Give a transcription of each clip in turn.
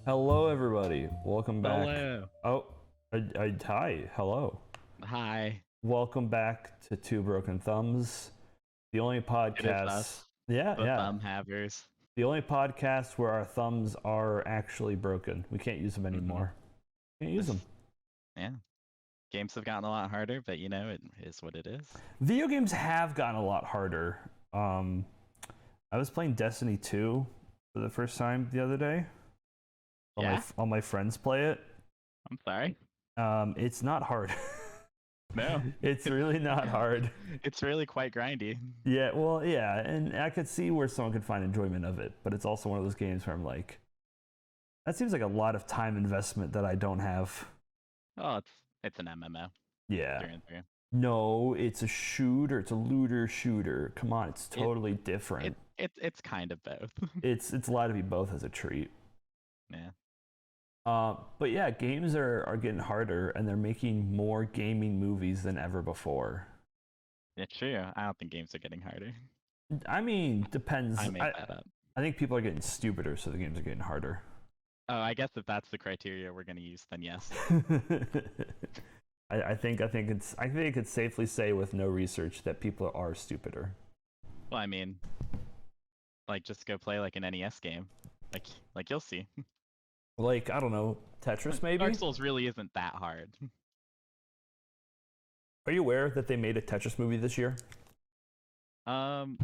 Hello, everybody. Welcome back. Hello. Oh, hi. Hello. Hi. Welcome back to Two Broken Thumbs, the only It is podcast. us, Yeah, the yeah. thumb havers. The only podcast where our thumbs are actually broken. We can't use them Mm-hmm. anymore. Can't use them. Yeah. Games have gotten a lot harder, but it is what it is. Video games have gotten a lot harder. I was playing Destiny 2 for the first time the other day. Yeah? All my friends play it. I'm sorry. It's not hard. No. It's really not hard. It's really quite grindy. Yeah, well, yeah, and I could see where someone could find enjoyment of it, but it's also one of those games where I'm like, that seems like a lot of time investment that I don't have. Oh, it's an MMO Yeah. through and through. No, it's a shooter. It's a looter shooter. Come on, it's totally different. It's kind of both. It's allowed to be both as a treat. Yeah. But yeah, games are getting harder, and they're making more gaming movies than ever before. It's true. I don't think games are getting harder. I mean, depends. I made that up. I think people are getting stupider, so the games are getting harder. Oh, I guess if that's the criteria we're gonna use, then yes. I think it's safely say with no research that people are stupider. Well, I mean, like just go play like an NES game. Like you'll see. Like, I don't know, Tetris maybe? Dark Souls really isn't that hard. Are you aware that they made a Tetris movie this year? So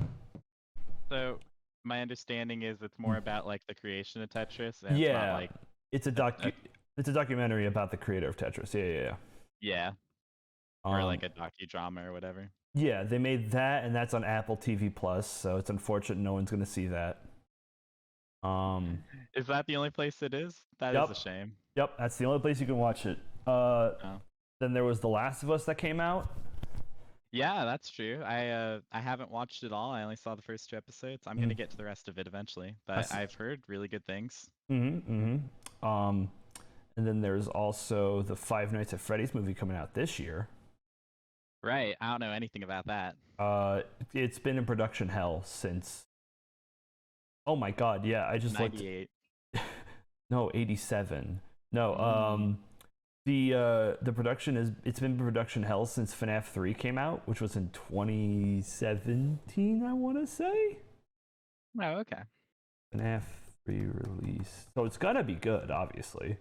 my understanding is it's more about like the creation of Tetris, and Yeah, it's not like it's a documentary about the creator of Tetris. Yeah. yeah, or like a docudrama or whatever. Yeah, they made that, and that's on Apple TV Plus. So it's unfortunate no one's gonna see that. Is that the only place it is? That Yep. is a shame. Yep, that's the only place you can watch it. Oh. Then there was The Last of Us that came out. Yeah, that's true. I haven't watched it all. I only saw the first 2 episodes. I'm gonna get to the rest of it eventually, but I've heard really good things. And then there's also the Five Nights at Freddy's movie coming out this year. Right. I don't know anything about that. It's been in production hell since. Oh my god! Yeah, I just 98. looked. No, 87. No. The production it's been in production hell since FNAF 3 came out, which was in 2017, I want to say. Oh, okay. FNAF 3 release, so it's gotta be good, obviously.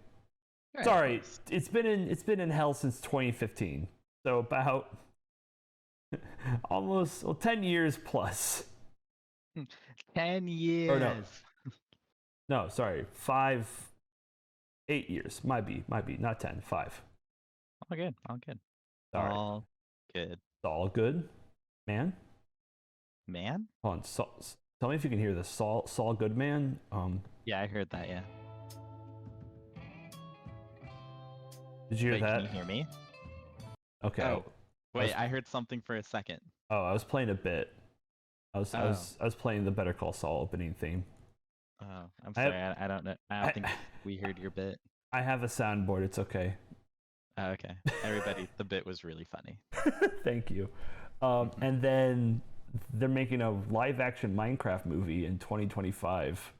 Right, Sorry, it's been in hell since 2015, so about almost 10 years plus. 10 years. Or no, sorry, 8 years. Might be not 10, 5. All good. All good. Sorry. All good. It's all good, man. Man? Hold on, tell me if you can hear this. Saul Goodman. Yeah, I heard that. Yeah. Did you hear that? Can you hear me? Okay. Oh, wait, I heard something for a second. Oh, I was playing a bit. I was playing the Better Call Saul opening theme. Oh, I'm sorry. I don't know. I don't think we heard your bit. I have a soundboard. It's okay. Oh, okay. Everybody, the bit was really funny. Thank you. And then they're making a live-action Minecraft movie in 2025.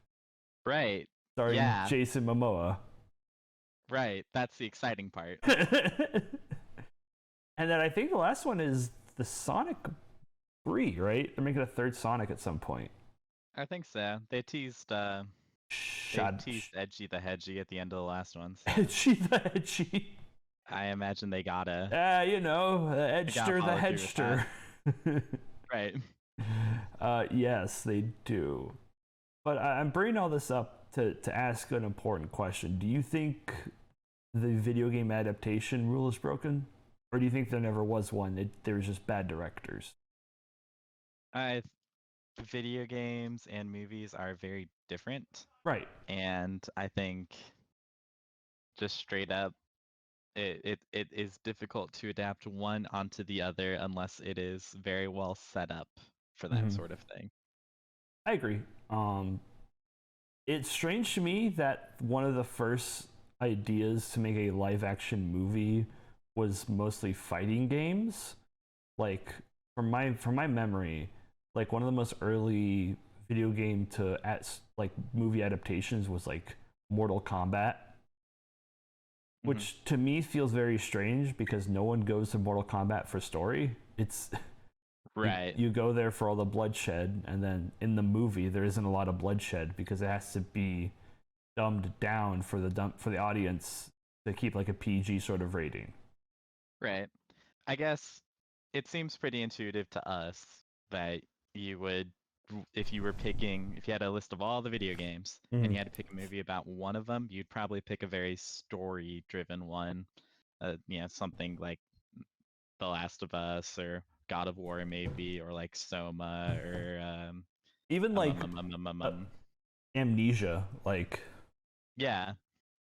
Right. Starring Jason Momoa. Right. That's the exciting part. And then I think the last one is the Sonic 3, right? They're making a third Sonic at some point. I think so. They teased Edgy the Hedgy at the end of the last ones. Edgy the Hedgy. I imagine they gotta. Edgester the Hedgester. Right. Yes, they do. But I'm bringing all this up to ask an important question. Do you think the video game adaptation rule is broken? Or do you think there never was one? There was just bad directors? Video games and movies are very different. Right. And I think just straight up, it is difficult to adapt one onto the other unless it is very well set up for that sort of thing. I agree. It's strange to me that one of the first ideas to make a live action movie was mostly fighting games. Like from my memory, like one of the most early video game to movie adaptations was like Mortal Kombat, which to me feels very strange because no one goes to Mortal Kombat for story. It's Right. you go there for all the bloodshed, and then in the movie there isn't a lot of bloodshed because it has to be dumbed down for the audience to keep like a PG sort of rating. Right. I guess it seems pretty intuitive to us that you would, if you had a list of all the video games and you had to pick a movie about one of them, you'd probably pick a very story-driven one. Something like The Last of Us or God of War maybe, or like Soma or Even like Amnesia, like yeah,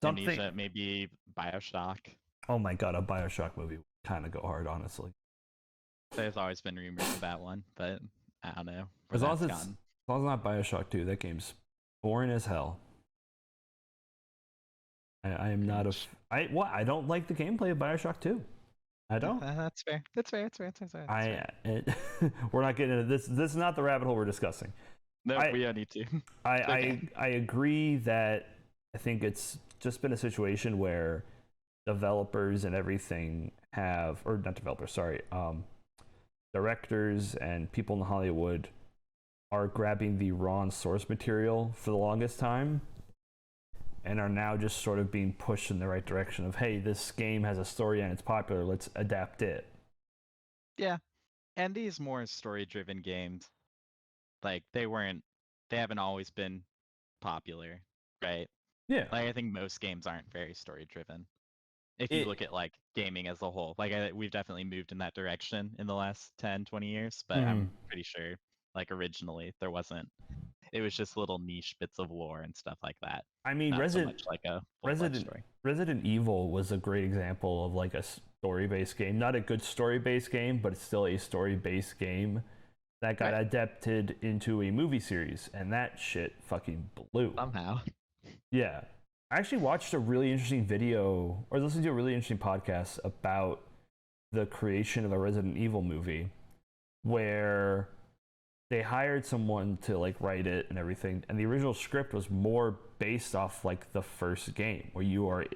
something. Amnesia, maybe BioShock. Oh my god, a BioShock movie would kind of go hard, honestly. There's always been rumors of that one, but I don't know where As long that's as it's gone. not BioShock 2, that game's boring as hell. I am not a. I don't like the gameplay of BioShock 2. I don't. That's fair. That's fair. We're not getting into this. This is not the rabbit hole we're discussing. No, we don't need to. I agree that I think it's just been a situation where developers and everything have, or not developers, sorry, directors and people in Hollywood are grabbing the raw source material for the longest time and are now just sort of being pushed in the right direction of, hey, this game has a story and it's popular, let's adapt it. Yeah. And these more story-driven games, like they haven't always been popular, right? Yeah. Like I think most games aren't very story-driven. If you look at like gaming as a whole, like we've definitely moved in that direction in the last 10, 20 years, but I'm pretty sure like originally there wasn't. It was just little niche bits of lore and stuff like that. I mean, not so much like a full-fledged story. Resident Evil was a great example of like a story-based game. Not a good story-based game, but it's still a story-based game that got adapted into a movie series, and that shit fucking blew. Somehow. Yeah. I actually watched a really interesting video, or listened to a really interesting podcast about the creation of a Resident Evil movie, where they hired someone to like write it and everything, and the original script was more based off like the first game, where you are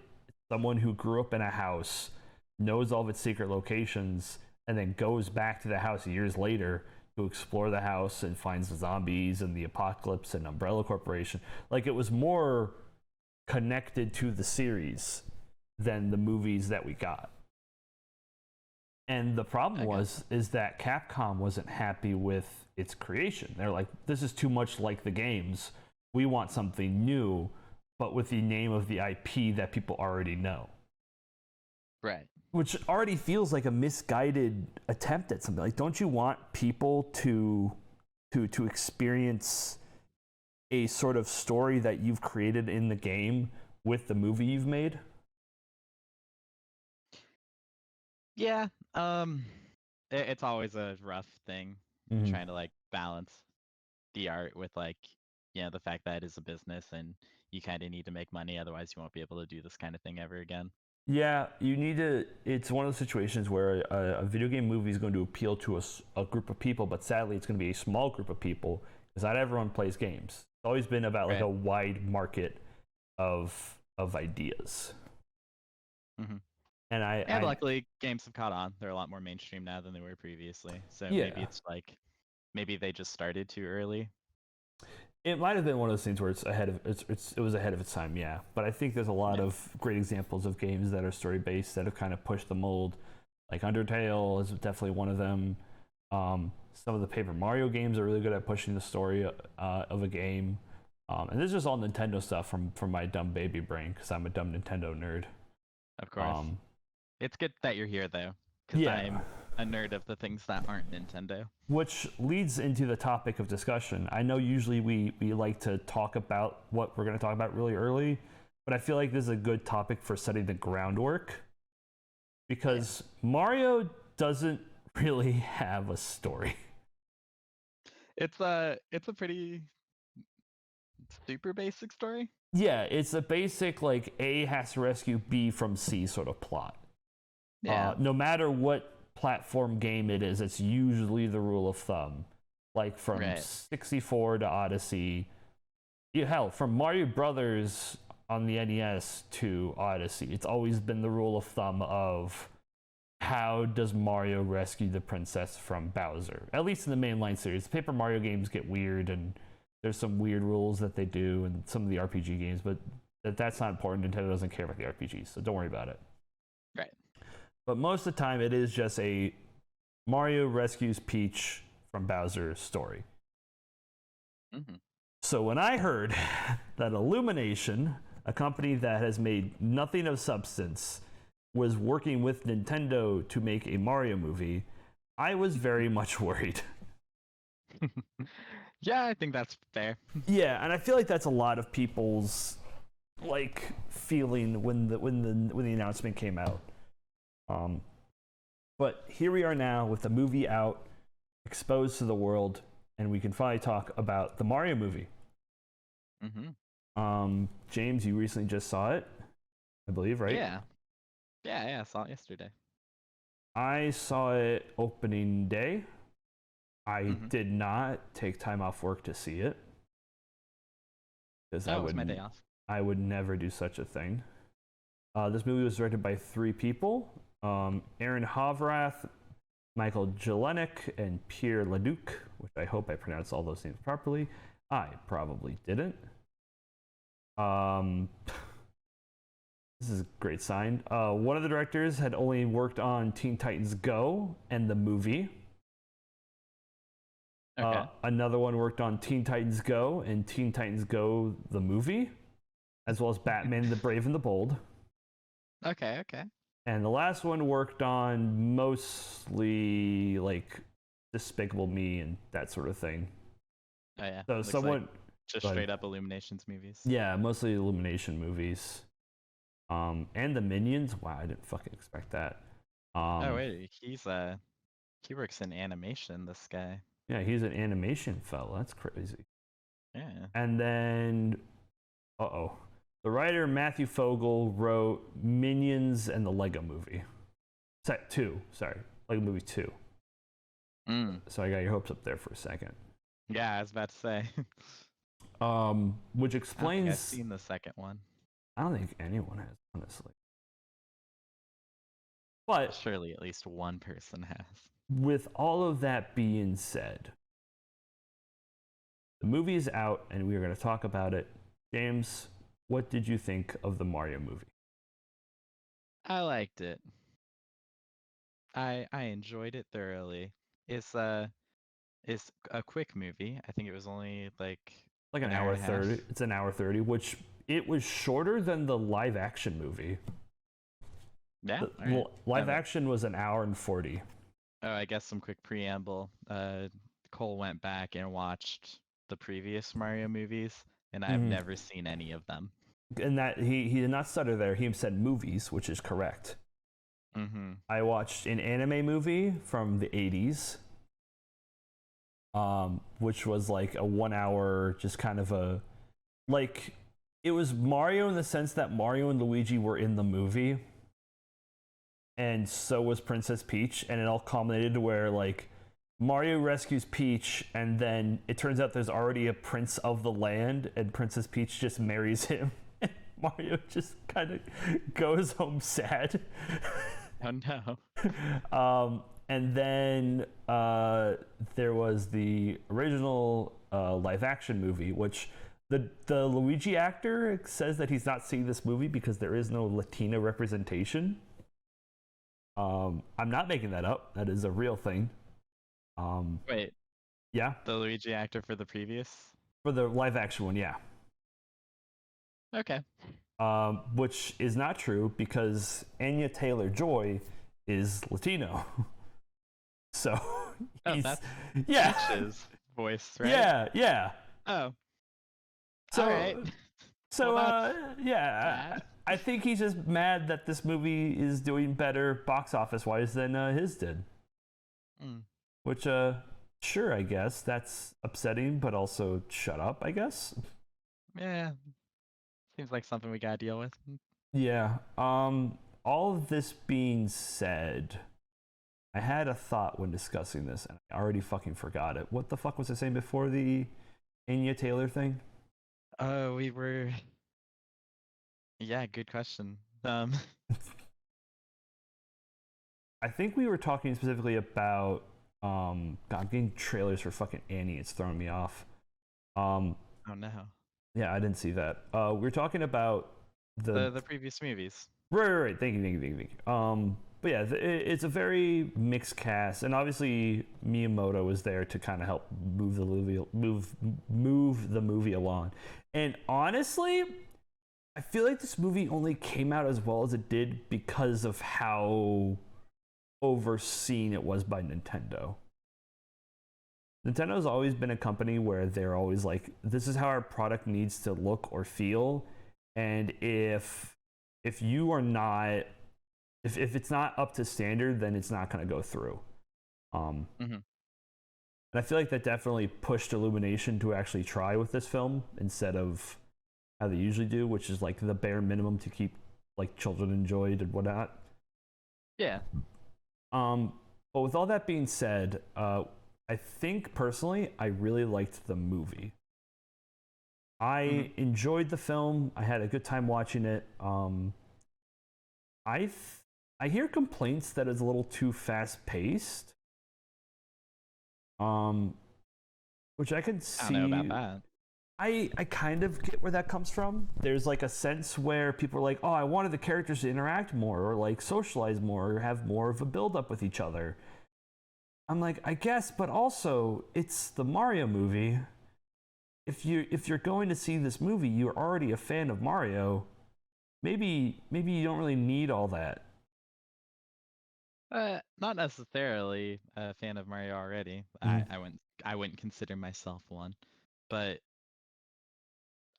someone who grew up in a house, knows all of its secret locations, and then goes back to the house years later to explore the house and finds the zombies and the apocalypse and Umbrella Corporation. Like, it was more connected to the series than the movies that we got. And the problem is that Capcom wasn't happy with its creation. They're like, this is too much like the games. We want something new, but with the name of the IP that people already know. Right. Which already feels like a misguided attempt at something. Like, don't you want people to experience a sort of story that you've created in the game with the movie you've made? Yeah. It's always a rough thing trying to like balance the art with like, the fact that it is a business and you kind of need to make money, otherwise you won't be able to do this kind of thing ever again. Yeah, you need to. It's one of those situations where a video game movie is going to appeal to a group of people, but sadly, it's going to be a small group of people because not everyone plays games. It's always been about like a wide market of ideas. Mm-hmm. And luckily, games have caught on. They're a lot more mainstream now than they were previously. So maybe it's like, maybe they just started too early. It might have been one of those things where it was ahead of its time, yeah. But I think there's a lot of great examples of games that are story based that have kind of pushed the mold. Like Undertale is definitely one of them. Some of the Paper Mario games are really good at pushing the story of a game. And this is just all Nintendo stuff from my dumb baby brain because I'm a dumb Nintendo nerd. Of course. It's good that you're here though, because I'm a nerd of the things that aren't Nintendo. Which leads into the topic of discussion. I know usually we like to talk about what we're going to talk about really early, but I feel like this is a good topic for setting the groundwork because Mario doesn't really have a story. It's a pretty super basic story. Yeah, it's a basic like A has to rescue B from C sort of plot. Yeah. No matter what platform game it is, it's usually the rule of thumb. Like from 64 to Odyssey. Hell, from Mario Brothers on the NES to Odyssey. It's always been the rule of thumb of how does Mario rescue the princess from Bowser? At least in the mainline series. The Paper Mario games get weird, and there's some weird rules that they do in some of the RPG games, but that's not important. Nintendo doesn't care about the RPGs, so don't worry about it. Right. But most of the time, it is just a Mario rescues Peach from Bowser story. Mm-hmm. So when I heard that Illumination, a company that has made nothing of substance, was working with Nintendo to make a Mario movie, I was very much worried. Yeah, I think that's fair. Yeah, and I feel like that's a lot of people's like feeling when the announcement came out. But here we are now with the movie out, exposed to the world, and we can finally talk about the Mario movie. Mm-hmm. James, you recently just saw it, I believe, right? Yeah. Yeah, I saw it yesterday. I saw it opening day. I did not take time off work to see it. Because That was my day off. I would never do such a thing. This movie was directed by 3 people. Aaron Havrath, Michael Jelenic, and Pierre Leduc, which I hope I pronounced all those names properly. I probably didn't. This is a great sign. One of the directors had only worked on Teen Titans Go and the movie. Okay. Another one worked on Teen Titans Go and Teen Titans Go the movie, as well as Batman the Brave and the Bold. Okay. And the last one worked on mostly like Despicable Me and that sort of thing. Oh yeah. So Looks someone like just straight up Illuminations movies. Yeah, mostly Illumination movies. And the Minions. Wow, I didn't fucking expect that. Oh wait, he works in animation, this guy. Yeah, he's an animation fella. That's crazy. Yeah. And then, the writer Matthew Fogel wrote Minions and the Lego Movie. Set 2, sorry, Lego Movie 2. So I got your hopes up there for a second. Yeah, I was about to say. Which explains. I think I've seen the second one. I don't think anyone has, honestly. But surely at least one person has. With all of that being said, the movie is out and we are going to talk about it. James, what did you think of the Mario movie? I liked it. I enjoyed it thoroughly. It's a quick movie. I think it was only like an hour 30. It's an hour 30, which it was shorter than the live action movie. Yeah. Live action was an hour and 40. Oh, I guess some quick preamble. Cole went back and watched the previous Mario movies, and I've never seen any of them. And that he did not stutter there. He said movies, which is correct. I watched an anime movie from the 80s, which was like a 1 hour, just kind of a, like, it was Mario in the sense that Mario and Luigi were in the movie. And so was Princess Peach, and it all culminated to where, like, Mario rescues Peach, and then it turns out there's already a prince of the land, and Princess Peach just marries him. And Mario just kind of goes home sad. Oh no. And then there was the original live action movie, which the Luigi actor says that he's not seeing this movie because there is no Latino representation. I'm not making that up. That is a real thing. Wait. Yeah. The Luigi actor for the previous? For the live action one, yeah. Okay. Which is not true because Anya Taylor-Joy is Latino. So that's Peach's voice, right? Yeah. Oh. So, all right. So well, yeah. I think he's just mad that this movie is doing better box office wise than his did. Which, sure, I guess that's upsetting, but also shut up, I guess. Yeah, seems like something we gotta deal with. Yeah. All of this being said, I had a thought when discussing this, and I already fucking forgot it. What the fuck was I saying before the Anya Taylor thing? We were Yeah, good question. I think we were talking specifically about God, I'm getting trailers for fucking Annie. It's throwing me off. Um, Oh no. yeah, I didn't see that. We were talking about the The previous movies. right. Thank you. But yeah, it's a very mixed cast, and obviously Miyamoto was there to kind of help move the movie along. And honestly, I feel like this movie only came out as well as it did because of how overseen it was by Nintendo. Nintendo's always been a company where they're always like, this is how our product needs to look or feel, and if you are not if it's not up to standard, then it's not going to go through. Mm-hmm. And I feel like that definitely pushed Illumination to actually try with this film instead of how they usually do, which is like the bare minimum to keep like children enjoyed and whatnot. Yeah. But with all that being said, I think personally, I really liked the movie. I enjoyed the film. I had a good time watching it. I I hear complaints that it's a little too fast paced. Um, which I can I don't know about see. that. I kind of get where that comes from. There's like a sense where people are like, oh, I wanted the characters to interact more or like socialize more or have more of a build up with each other. I'm like, I guess, but also it's the Mario movie. If you're going to see this movie, you're already a fan of Mario. Maybe you don't really need all that. Not necessarily a fan of Mario already. Mm-hmm. I wouldn't consider myself one, but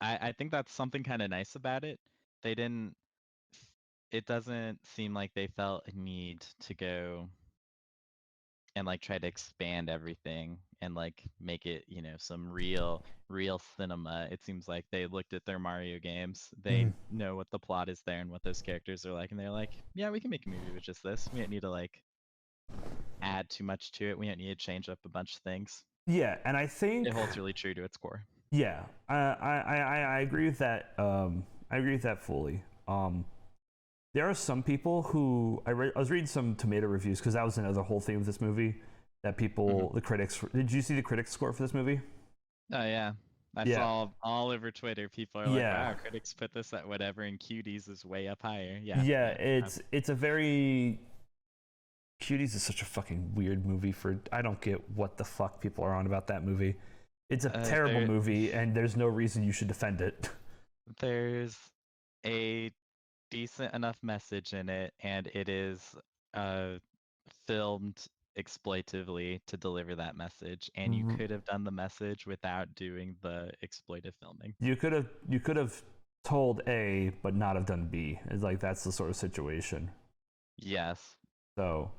I think that's something kind of nice about it. They didn't. It doesn't seem like they felt a need to go and like try to expand everything and like make it, some real cinema. It seems like they looked at their Mario games. They Mm-hmm. know what the plot is there and what those characters are like, and they're like, yeah, we can make a movie with just this. We don't need to like add too much to it. We don't need to change up a bunch of things. Yeah, and I It think holds really true to its core. yeah, I agree with that. I agree with that fully. There are some people who I was reading some tomato reviews because that was another whole thing with this movie that Hmm. the critics. Did you see the critics score for this movie? Oh yeah. I Yeah, saw all over Twitter people are like, yeah, wow, critics put this at whatever and Cuties is way up higher. Yeah, yeah. yeah. It's a very Cuties is such a fucking weird movie for. I don't get what the fuck people are on about that movie. It's a terrible There movie, and there's no reason you should defend it. there's a decent enough message in it, and it is uh, filmed exploitively to deliver that message. And you could have done the message without doing the exploitive filming. You could have told A but not have done B. It's like that's the sort of situation. Yes, So,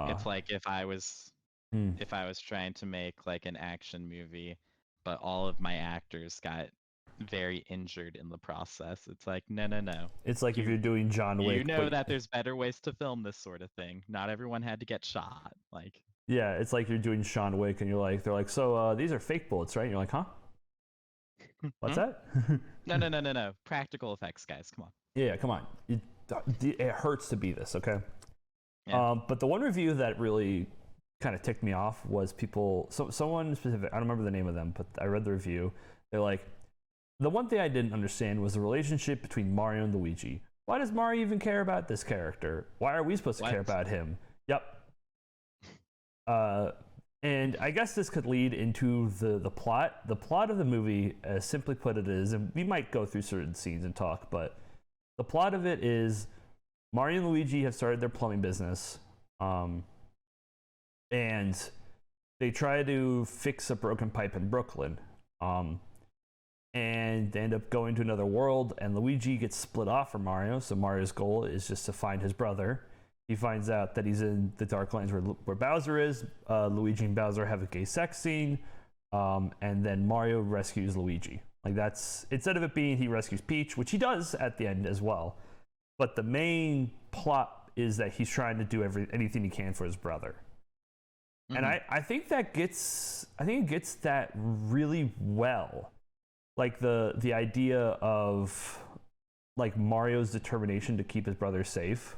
it's like if I was hmm. if I was trying to make like an action movie, but all of my actors got very injured in the process. It's like, no, no, no. It's like if You you're doing John you Wick, know but that there's better ways to film this sort of thing. Not everyone had to get shot. Like, yeah, it's like you're doing Sean Wick, and they're like, so these are fake bullets, right? And you're like, huh? What's hmm? that? No, no, no, no, no. Practical effects, guys. Come on. Yeah, come on. It hurts to be this, okay? Yeah. But the one review that really kind of ticked me off was someone specific. I don't remember the name of them, but I read the review. They're like, the one thing I didn't understand was the relationship between Mario and Luigi. Why does Mario even care about this character? Why are we supposed to What? care about him? Yep. Uh, and I guess this could lead into the plot. The plot of the movie, as simply put it is, and we might go through certain scenes and talk, but the plot of it is Mario and Luigi have started their plumbing business, and they try to fix a broken pipe in Brooklyn. And they end up going to another world, and Luigi gets split off from Mario. So Mario's goal is just to find his brother. He finds out that he's in the Darklands where Bowser is. Luigi and Bowser have a gay sex scene, and then Mario rescues Luigi. Like that's instead of it being he rescues Peach, which he does at the end as well. But the main plot is that he's trying to do anything he can for his brother. And Mm-hmm. I think it gets that really well. Like the idea of like Mario's determination to keep his brother safe.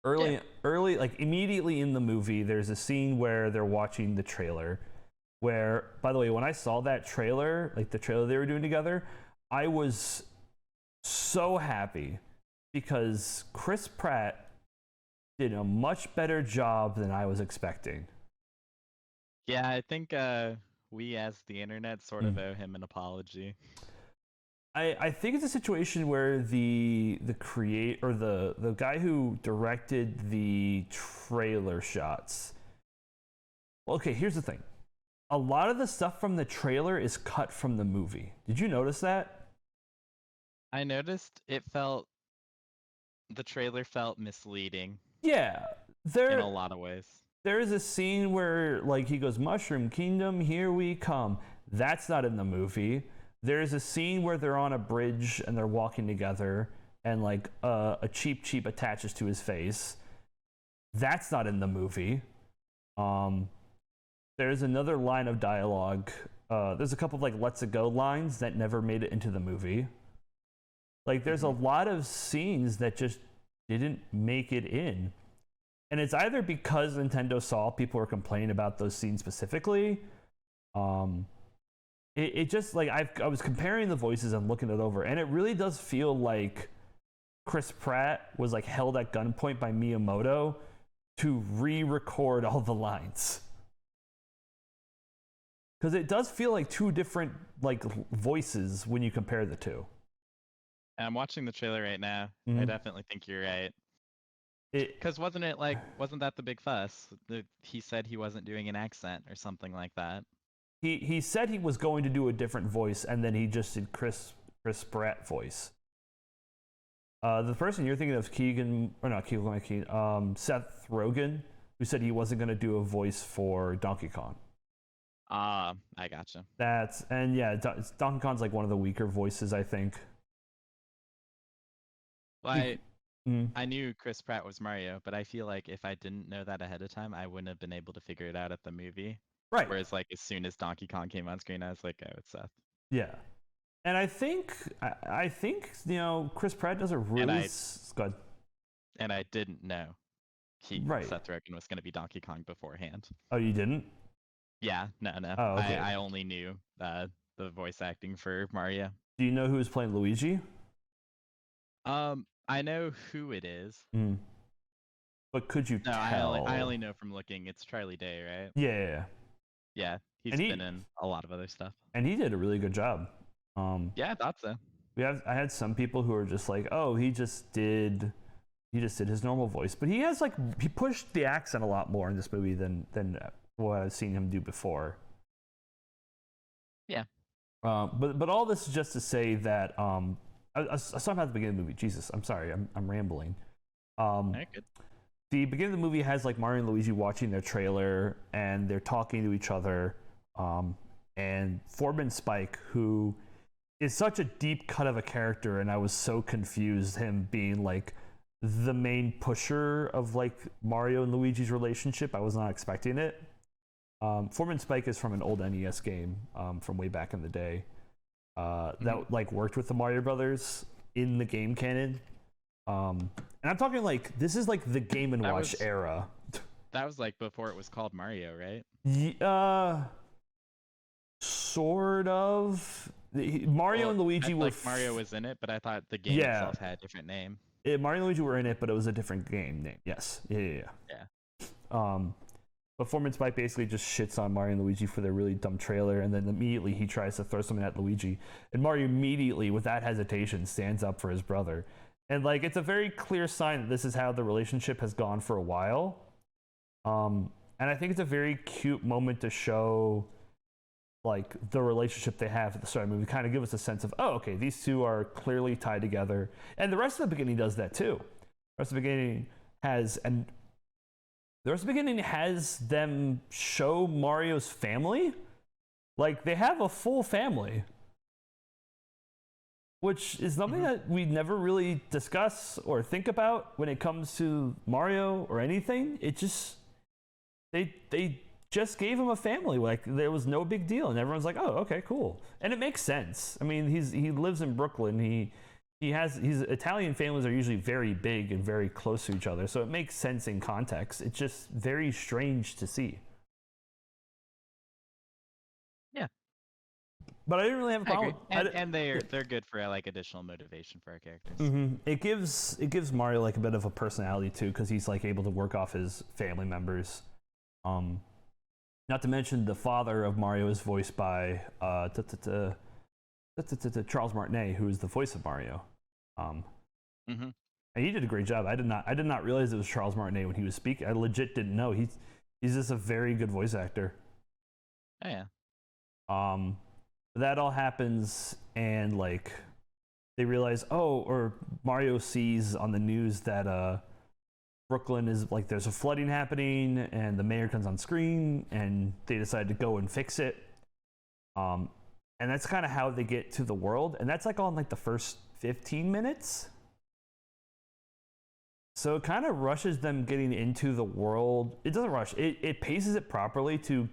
Early, like immediately in the movie, there's a scene where they're watching the trailer. Where, by the way, when I saw that trailer, like the trailer they were doing together, I was so happy because Chris Pratt did a much better job than I was expecting. Yeah, I think we as the internet sort of owe him an apology. I think it's a situation where the guy who directed the trailer shots. Well, okay, here's the thing. A lot of the stuff from the trailer is cut from the movie. Did you notice that? I noticed the trailer felt misleading. Yeah, in a lot of ways. There is a scene where like he goes, "Mushroom Kingdom, here we come." That's not in the movie. There's a scene where they're on a bridge and they're walking together, and like a cheap attaches to his face. That's not in the movie. There's another line of dialogue. There's a couple of like "Let's It Go" lines that never made it into the movie. Like there's a lot of scenes that just didn't make it in. And it's either because Nintendo saw people were complaining about those scenes specifically. It just like I was comparing the voices and looking it over, and it really does feel like Chris Pratt was like held at gunpoint by Miyamoto to re-record all the lines. Because it does feel like two different like voices when you compare the two. I'm watching the trailer right now. I definitely think you're right. Because wasn't that the big fuss? He said he wasn't doing an accent or something like that. He said he was going to do a different voice, and then he just did Chris Pratt voice. The person you're thinking of is Seth Rogen, who said he wasn't going to do a voice for Donkey Kong. I gotcha. Donkey Kong's like one of the weaker voices, I think. Well, I knew Chris Pratt was Mario, but I feel like if I didn't know that ahead of time, I wouldn't have been able to figure it out at the movie. Right. Whereas, like, as soon as Donkey Kong came on screen, I was like, oh, it's Seth. Yeah. And I think Chris Pratt does a really... Go ahead. And I didn't know Seth Rogen was going to be Donkey Kong beforehand. Oh, you didn't? Yeah, no. Oh, okay. I only knew the voice acting for Mario. Do you know who is playing Luigi? I know who it is. But could you tell? I only know from looking. It's Charlie Day, right? Yeah. Yeah, he's been in a lot of other stuff. And he did a really good job. Yeah, I thought so. I had some people who were just like, oh, he just did his normal voice. But he pushed the accent a lot more in this movie than what I've seen him do before. Yeah. But all this is just to say that I saw him at the beginning of the movie. Jesus, I'm sorry, I'm rambling. Very good. The beginning of the movie has like Mario and Luigi watching their trailer, and they're talking to each other. And Foreman Spike, who is such a deep cut of a character, and I was so confused him being like the main pusher of like Mario and Luigi's relationship. I was not expecting it. Foreman Spike is from an old NES game from way back in the day that like worked with the Mario Brothers in the game canon. And I'm talking like this is like the Game & Watch era. That was like before it was called Mario, right? Sort of. Mario and Luigi were Mario was in it, but I thought the game itself had a different name. Mario and Luigi were in it, but it was a different game name. Yes. Yeah. But Foreman Spike basically just shits on Mario and Luigi for their really dumb trailer, and then immediately he tries to throw something at Luigi, and Mario immediately, without hesitation, stands up for his brother. And like it's a very clear sign that this is how the relationship has gone for a while. And I think it's a very cute moment to show like the relationship they have at the start of the movie, kind of give us a sense of, oh, okay, these two are clearly tied together. And the rest of the beginning does that too. The rest of the beginning has them show Mario's family. Like they have a full family, which is something that we never really discuss or think about when it comes to Mario or anything. It just they just gave him a family. Like there was no big deal, and everyone's like, "Oh, okay, cool." And it makes sense. I mean, he lives in Brooklyn. His Italian families are usually very big and very close to each other, so it makes sense in context. It's just very strange to see. Yeah, But I didn't really have a I agree. problem. And they're good for like additional motivation for our characters. It gives Mario like a bit of a personality too, because he's like able to work off his family members. Not to mention the father of Mario is voiced by Charles Martinet, who is the voice of Mario. And he did a great job. I did not realize it was Charles Martinet when he was speaking. I legit didn't know. He's just a very good voice actor. Oh yeah. That all happens, and like they realize, or Mario sees on the news that Brooklyn is like there's a flooding happening, and the mayor comes on screen, and they decide to go and fix it. And that's kind of how they get to the world, and that's like on like the first 15 minutes. So it kind of rushes them getting into the world. It doesn't rush. It paces it properly to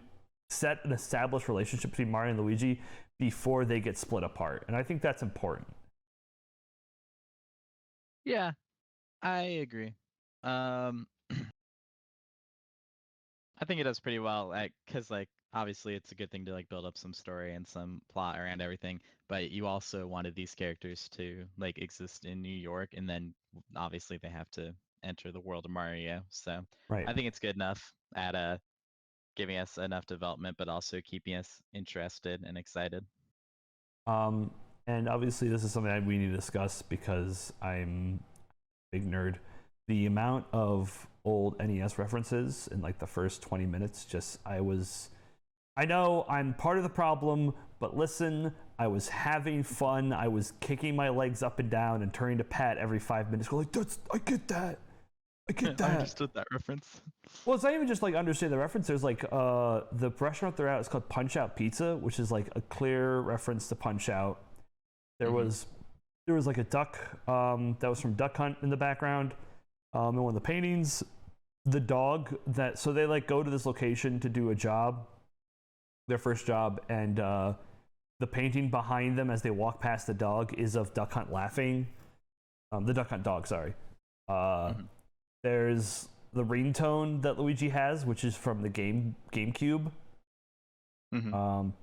set an established relationship between Mario and Luigi before they get split apart, and I think that's important. Yeah, I agree. I think it does pretty well, because like obviously it's a good thing to like build up some story and some plot around everything, but you also wanted these characters to like exist in New York, and then obviously they have to enter the world of Mario. So Right. I think it's good enough at giving us enough development, but also keeping us interested and excited. And obviously this is something that we need to discuss because I'm a big nerd. The amount of old NES references in like the first 20 minutes, I know I'm part of the problem, but listen, I was having fun. I was kicking my legs up and down and turning to Pat every 5 minutes, going like, I get that. I get that. I understood that reference. Well, it's not even just like understand the reference. There's like the restaurant they're at is called Punch Out Pizza, which is like a clear reference to Punch Out. There was like a duck that was from Duck Hunt in the background. In one of the paintings, the dog so they like go to this location to do a job, their first job, and the painting behind them as they walk past the dog is of Duck Hunt laughing. The Duck Hunt dog, sorry. There's the ringtone that Luigi has, which is from the GameCube.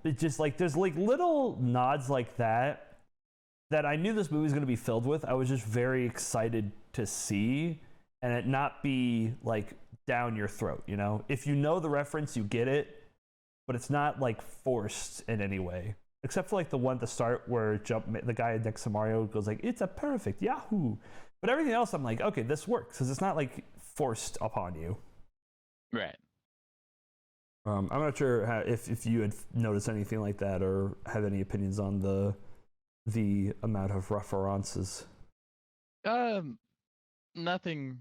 It's just like there's like little nods like that I knew this movie was going to be filled with. I was just very excited to see, and it not be like down your throat. You know, if you know the reference, you get it, but it's not like forced in any way. Except for like the one at the start where the guy next to Mario goes like, "It's a perfect Yahoo." But everything else, I'm like, okay, this works because it's not like forced upon you. Right. I'm not sure if you had noticed anything like that or have any opinions on the amount of references. Nothing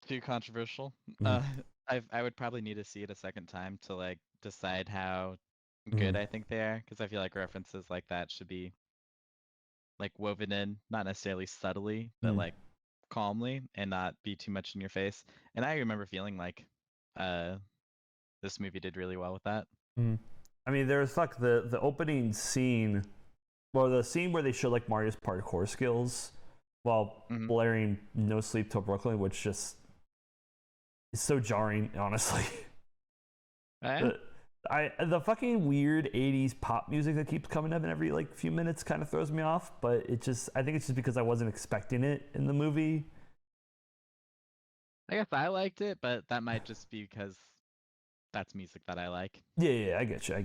too controversial. I would probably need to see it a second time to like decide how good I think they are, because I feel like references like that should be like woven in, not necessarily subtly, but like calmly and not be too much in your face. And I remember feeling like this movie did really well with that. I mean, there's like the opening scene, well, the scene where they show like Mario's parkour skills while blaring "No Sleep Till Brooklyn," which just is so jarring, honestly. The fucking weird 80s pop music that keeps coming up in every like few minutes kind of throws me off, but I think it's just because I wasn't expecting it in the movie. I guess I liked it, but that might just be because that's music that I like. Yeah, I get you.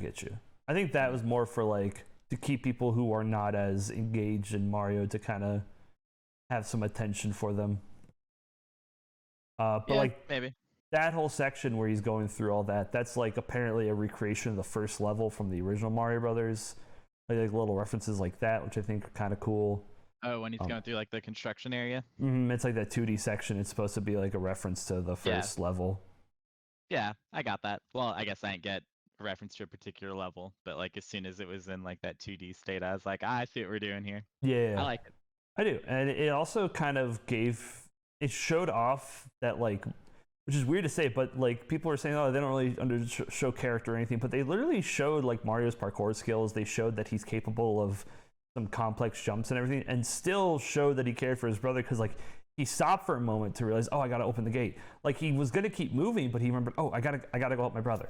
I think that was more for like to keep people who are not as engaged in Mario to kind of have some attention for them. But yeah, like maybe that whole section where he's going through all that's like apparently a recreation of the first level from the original Mario Brothers. Like little references like that, which I think are kind of cool. Oh, when he's going through like the construction area? It's like that 2D section. It's supposed to be like a reference to the first level. Yeah, I got that. Well, I guess I didn't get a reference to a particular level, but like as soon as it was in like that 2D state, I was like, I see what we're doing here. Yeah. I like it. I do. And it also kind of showed off that like which is weird to say, but like people are saying, oh, they don't really show character or anything, but they literally showed like Mario's parkour skills. They showed that he's capable of some complex jumps and everything, and still showed that he cared for his brother because like he stopped for a moment to realize, oh, I gotta open the gate. Like he was gonna keep moving, but he remembered, oh, I gotta go help my brother.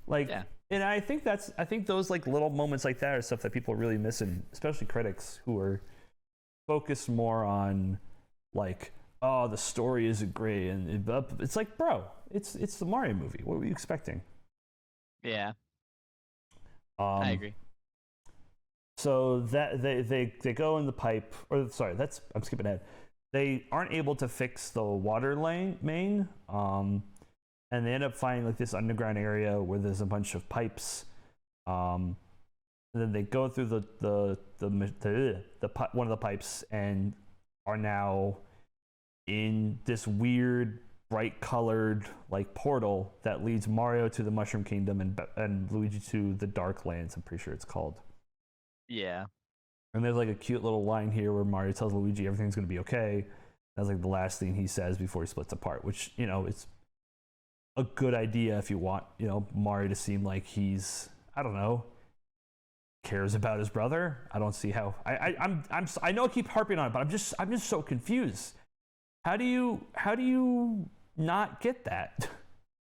Like, Yeah. and I think those like little moments like that are stuff that people are really missing, especially critics who are focused more on like, oh, the story isn't great, and it's like, bro, it's the Mario movie. What were you expecting? Yeah, I Um, agree. so that they go in the pipe, or sorry, I'm skipping ahead. They aren't able to fix the water main, and they end up finding like this underground area where there's a bunch of pipes. And then they go through one of the pipes and are now in this weird bright colored like portal that leads Mario to the Mushroom Kingdom and Luigi to the Dark Lands. I'm pretty sure it's called. Yeah. And there's like a cute little line here where Mario tells Luigi everything's gonna be okay. That's like the last thing he says before he splits apart, which it's a good idea if you want Mario to seem like he's, I don't know, cares about his brother. I don't see how. I know I keep harping on it, but I'm just so confused. How do you not get that?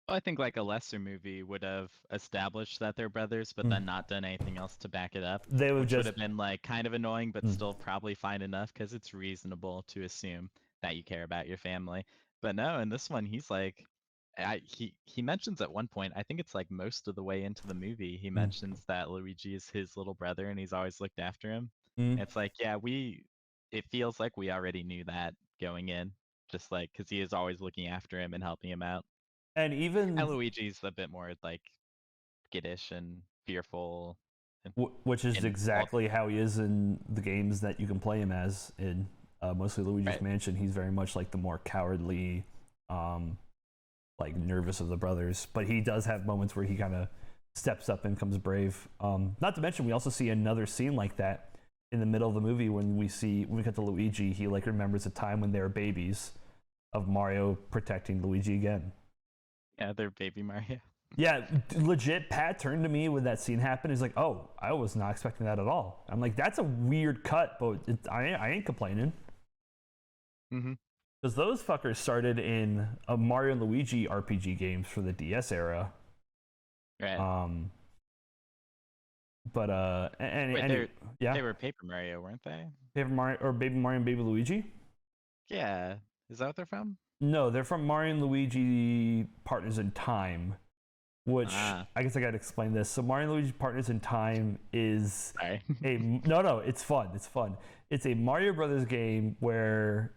Well, I think like a lesser movie would have established that they're brothers, but then not done anything else to back it up, They would which would just have been like kind of annoying, but still probably fine enough because it's reasonable to assume that you care about your family. But no, in this one, he's like, he mentions at one point, I think it's like most of the way into the movie, he mentions that Luigi is his little brother and he's always looked after him. And it's like, yeah, it feels like we already knew that going in, just like because he is always looking after him and helping him out. and And even Luigi's a bit more like skittish and fearful. And, which is well, exactly how he is in the games that you can play him as in mostly Luigi's right. Mansion. He's very much like the more cowardly, like nervous of the brothers, but he does have moments where he kind of steps up and becomes brave. Not to mention, we also see another scene like that in the middle of the movie when we get to Luigi. He like remembers a time when they were babies of Mario protecting Luigi again. Yeah, they're baby Mario. Yeah, legit. Pat turned to me when that scene happened. He's like, "Oh, I was not expecting that at all." I'm like, "That's a weird cut, but I ain't complaining." Mm-hmm. Because those fuckers started in a Mario and Luigi RPG games for the DS era. Right. Um, but Wait, yeah, they were Paper Mario, weren't they? Paper Mario or Baby Mario and Baby Luigi. Yeah. Is that what they're from? No, they're from Mario and Luigi Partners in Time, which Ah, I guess I gotta explain this. So Mario and Luigi Partners in Time is sorry. no, it's fun. It's fun. It's a Mario Brothers game where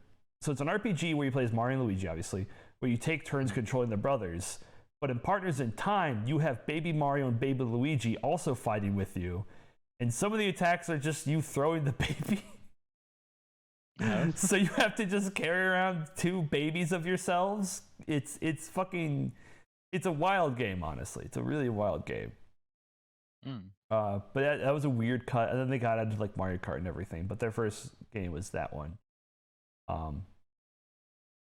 it's an RPG where you play as Mario and Luigi, obviously, where you take turns controlling the brothers. But in Partners in Time, you have Baby Mario and Baby Luigi also fighting with you, and some of the attacks are just you throwing the baby. Oh. So you have to just carry around two babies of yourselves. It's fucking it's a wild game, honestly. It's a really wild game. Mm. But that was a weird cut, and then they got into like Mario Kart and everything. But their first game was that one.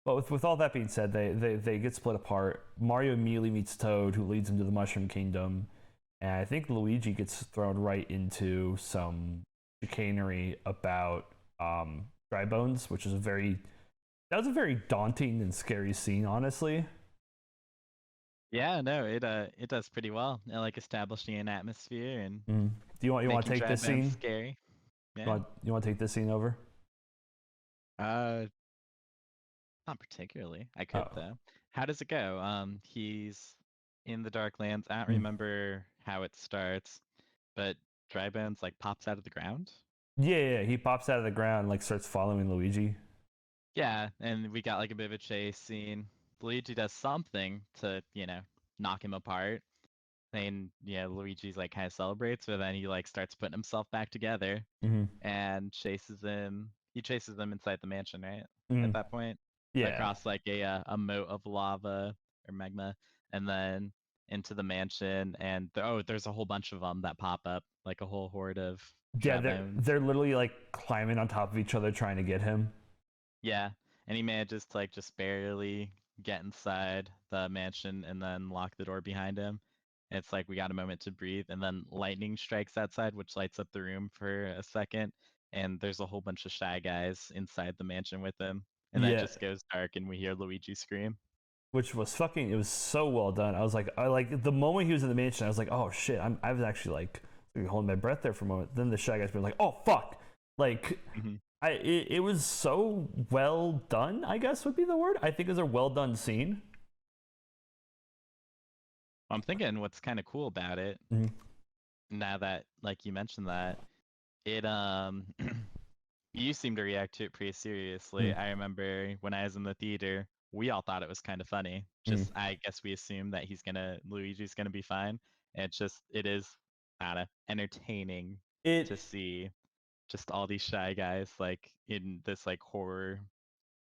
But with all that being said, they get split apart. Mario immediately meets Toad, who leads him to the Mushroom Kingdom, and I think Luigi gets thrown right into some chicanery about Dry Bones, which is that was a very daunting and scary scene, honestly. Yeah, no, it does pretty well. I like establishing an atmosphere and Do you want to making take dry this bones scene? scary. You Yeah. want to take this scene over? Uh, Not particularly. I could Oh, though. How does it go? He's in the Darklands. I don't mm. remember how it starts, but Dry Bones like pops out of the ground. Yeah. He pops out of the ground, like starts following Luigi. Yeah, and we got like a bit of a chase scene. Luigi does something to, knock him apart. And yeah, Luigi's like kind of celebrates, but then he like starts putting himself back together Mm-hmm. and chases him. He chases them inside the mansion, right? At Mm-hmm. that point, Yeah. across like a moat of lava or magma, and then into the mansion. And there's a whole bunch of them that pop up, like a whole horde of Yeah, dry bones. they're literally like climbing on top of each other trying to get him. Yeah, and he manages to like just barely get inside the mansion and then lock the door behind him. It's like we got a moment to breathe, and then lightning strikes outside, which lights up the room for a second, and there's a whole bunch of Shy Guys inside the mansion with him, and then it Yeah, just goes dark, and we hear Luigi scream. which was fucking. It was so well done. I was like, I like the moment he was in the mansion. I was like, oh shit. I was actually like holding my breath there for a moment. Then the Shy Guys being like, oh fuck, like. Mm-hmm. It was so well done, I guess would be the word. I think it was a well done scene. I'm thinking what's kind of cool about it, Mhm. now that like you mentioned that, it you seem to react to it pretty seriously. Mm. I remember when I was in the theater, we all thought it was kind of funny. Mm. Just I guess we assumed that Luigi's gonna be fine. And it is, I don't know, entertaining to It see just all these Shy Guys like in this like horror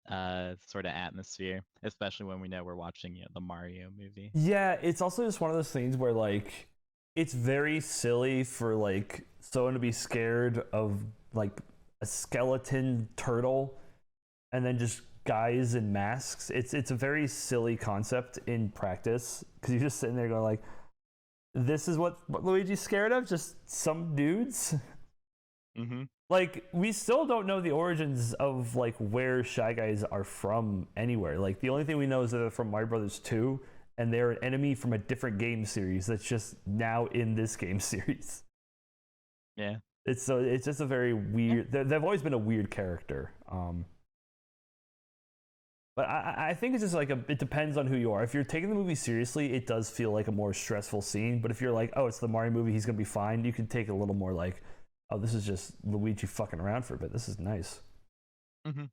sort of atmosphere, especially when we know we're watching, the Mario movie. Yeah, it's also just one of those things where like it's very silly for like someone to be scared of like a skeleton turtle and then just guys in masks. It's a very silly concept in practice because you're just sitting there going like, this is what Luigi's scared of, just some dudes. Mm-hmm. Like we still don't know the origins of like where Shy Guys are from anywhere. Like the only thing we know is that they're from Mario Brothers 2 and they're an enemy from a different game series that's just now in this game series. Yeah. It's just a very weird. They've always been a weird character. But I think it's just like it depends on who you are. If you're taking the movie seriously, it does feel like a more stressful scene. But if you're like, oh, it's the Mario movie, he's gonna be fine, you can take it a little more like, oh, this is just Luigi fucking around for a bit. This is nice. Mm-hmm.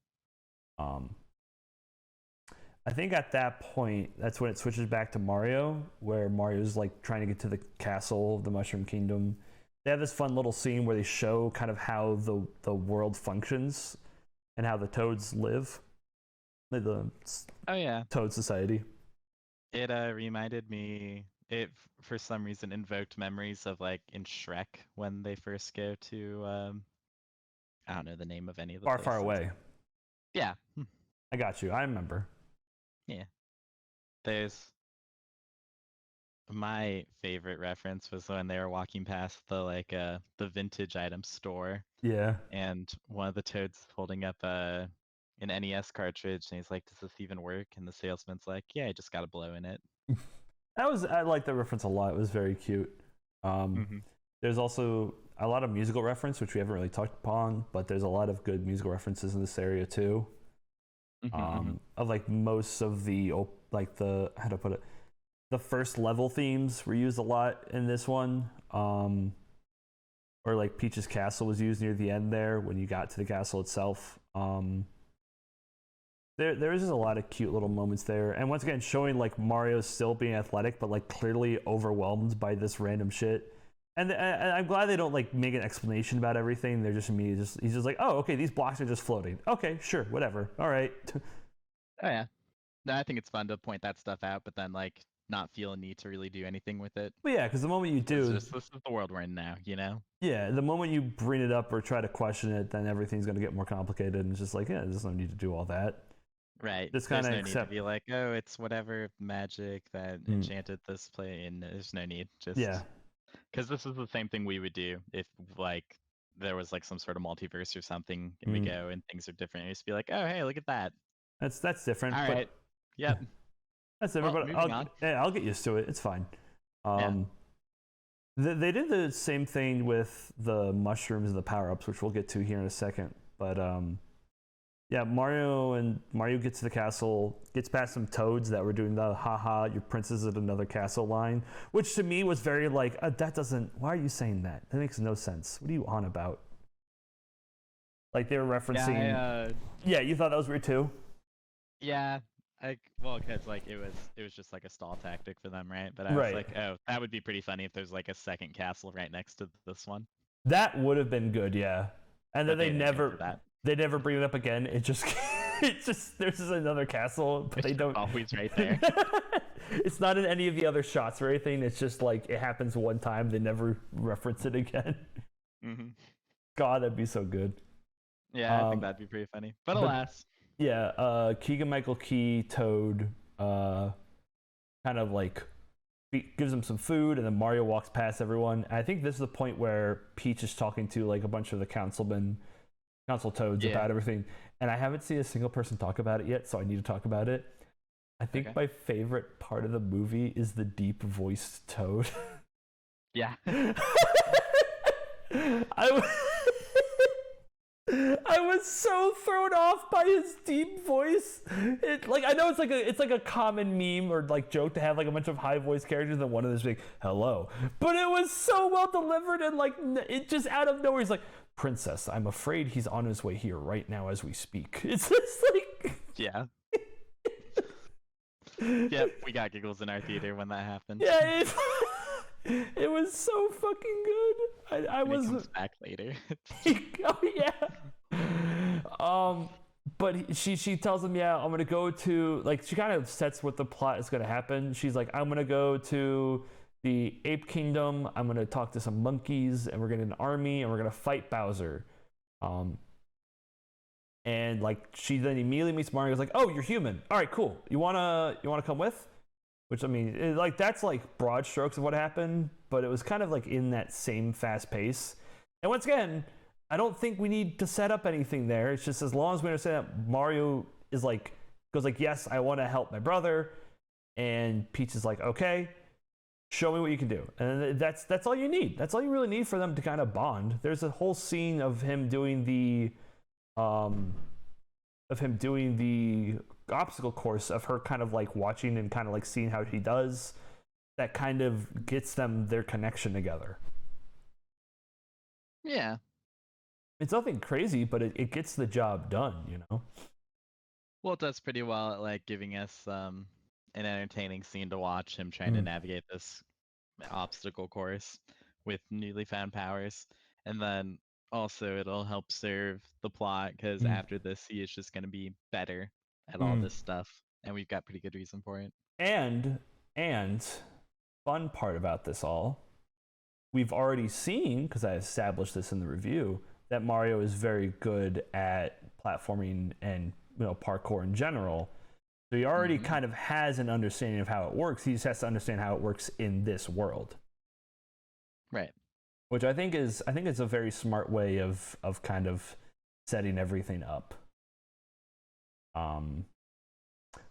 I think at that point, that's when it switches back to Mario, where Mario's like trying to get to the castle of the Mushroom Kingdom. They have this fun little scene where they show kind of how the world functions and how the Toads live, like the Oh yeah. Toad Society. It reminded me, it for some reason invoked memories of like in Shrek when they first go to I don't know the name of any of the Far, far places. away. Yeah. I got you. I remember. Yeah. There's my favorite reference was when they were walking past the vintage item store, Yeah. and one of the Toads holding up an NES cartridge, and he's like, "Does this even work?" And the salesman's like, "Yeah, I just got to blow in it." I like that reference a lot. It was very cute. Mm-hmm. There's also a lot of musical reference, which we haven't really talked upon, but there's a lot of good musical references in this area too. Mm-hmm. Of like most of the like the how to put it, the first level themes were used a lot in this one. Or like Peach's Castle was used near the end there when you got to the castle itself. There is just a lot of cute little moments there, and once again showing like Mario still being athletic, but like clearly overwhelmed by this random shit. And I'm glad they don't like make an explanation about everything. They're just he's just like, oh, okay, these blocks are just floating. Okay, sure, whatever. All right. Oh yeah. No, I think it's fun to point that stuff out, but then like not feel a need to really do anything with it. But yeah, because the moment you It's do, just this is the world we're in now, you know? yeah, the moment you bring it up or try to question it, then everything's gonna get more complicated, and it's just like, yeah, there's no need to do all that. Right. Just There's kind of no need to accept. be like, oh, it's whatever magic that enchanted this play, and there's no need. Just Yeah, because this is the same thing we would do if like there was like some sort of multiverse or something, and we go and things are different. And we just be like, oh, hey, look at that. that's different. All But right. Yep. that's different. Well, But moving on. I'll get used to it. It's fine. Yeah. They did the same thing with the mushrooms and the power ups, which we'll get to here in a second. But yeah, Mario gets to the castle, gets past some toads that were doing the haha, your princess at another castle line, which to me was very like, that doesn't, why are you saying that? That makes no sense. What are you on about? Like they were referencing. Yeah, you thought that was weird too? Yeah. Well, because like it was just like a stall tactic for them, right? But I was Right. like, oh, that would be pretty funny if there's like a second castle right next to this one. That would have been good, yeah. And then But they didn't go for that. they never bring it up again. It just there's just another castle, but It's they don't always right there. It's not in any of the other shots or anything. It's just like it happens one time. They never reference it again. Mm-hmm. God, that'd be so good. Yeah, I think that'd be pretty funny. But alas. Yeah, Keegan Michael Key, Toad, kind of like gives them some food, and then Mario walks past everyone. And I think this is the point where Peach is talking to like a bunch of the council toads Yeah. about everything, and I haven't seen a single person talk about it yet, so I need to talk about it. I think Okay. my favorite part of the movie is the deep voiced toad. Yeah. I I was so thrown off by his deep voice. Like I know it's like a common meme or like joke to have like a bunch of high voice characters and one of this big hello, but it was so well delivered and like it just out of nowhere he's like, "Princess, I'm afraid he's on his way here right now as we speak." It's just like Yeah. Yep, we got giggles in our theater when that happened. yeah, it was so fucking good. I When was he comes back later. oh yeah. But she tells him, yeah, I'm gonna go to like she kind of sets what the plot is gonna happen. She's like, I'm gonna go to the Ape Kingdom. I'm gonna talk to some monkeys, and we're gonna an army, and we're gonna fight Bowser. Um, and like she then immediately meets Mario. Goes like, oh, you're human. All right, cool. You wanna come with? Which I mean, like that's like broad strokes of what happened, but it was kind of like in that same fast pace. And once again, I don't think we need to set up anything there. It's just as long as we understand that Mario is like goes like, yes, I want to help my brother, and Peach is like, okay, show me what you can do, and that's all you need. That's all you really need for them to kind of bond. There's a whole scene um of him doing the obstacle course of her kind of like watching and kind of like seeing how he does that kind of gets them their connection together. Yeah. It's nothing crazy, but it gets the job done, you know. Well, it does pretty well at like giving us an entertaining scene to watch him trying to navigate this obstacle course with newly found powers. And then also it'll help serve the plot because Mm. after this he is just going to be better at all Mm. this stuff, and we've got pretty good reason for it. And and fun part about this all, we've already seen because I established this in the review that Mario is very good at platforming and parkour in general. So he already kind of has an understanding of how it works. He just has to understand how it works in this world, Right. which I think it's a very smart way of kind of setting everything up.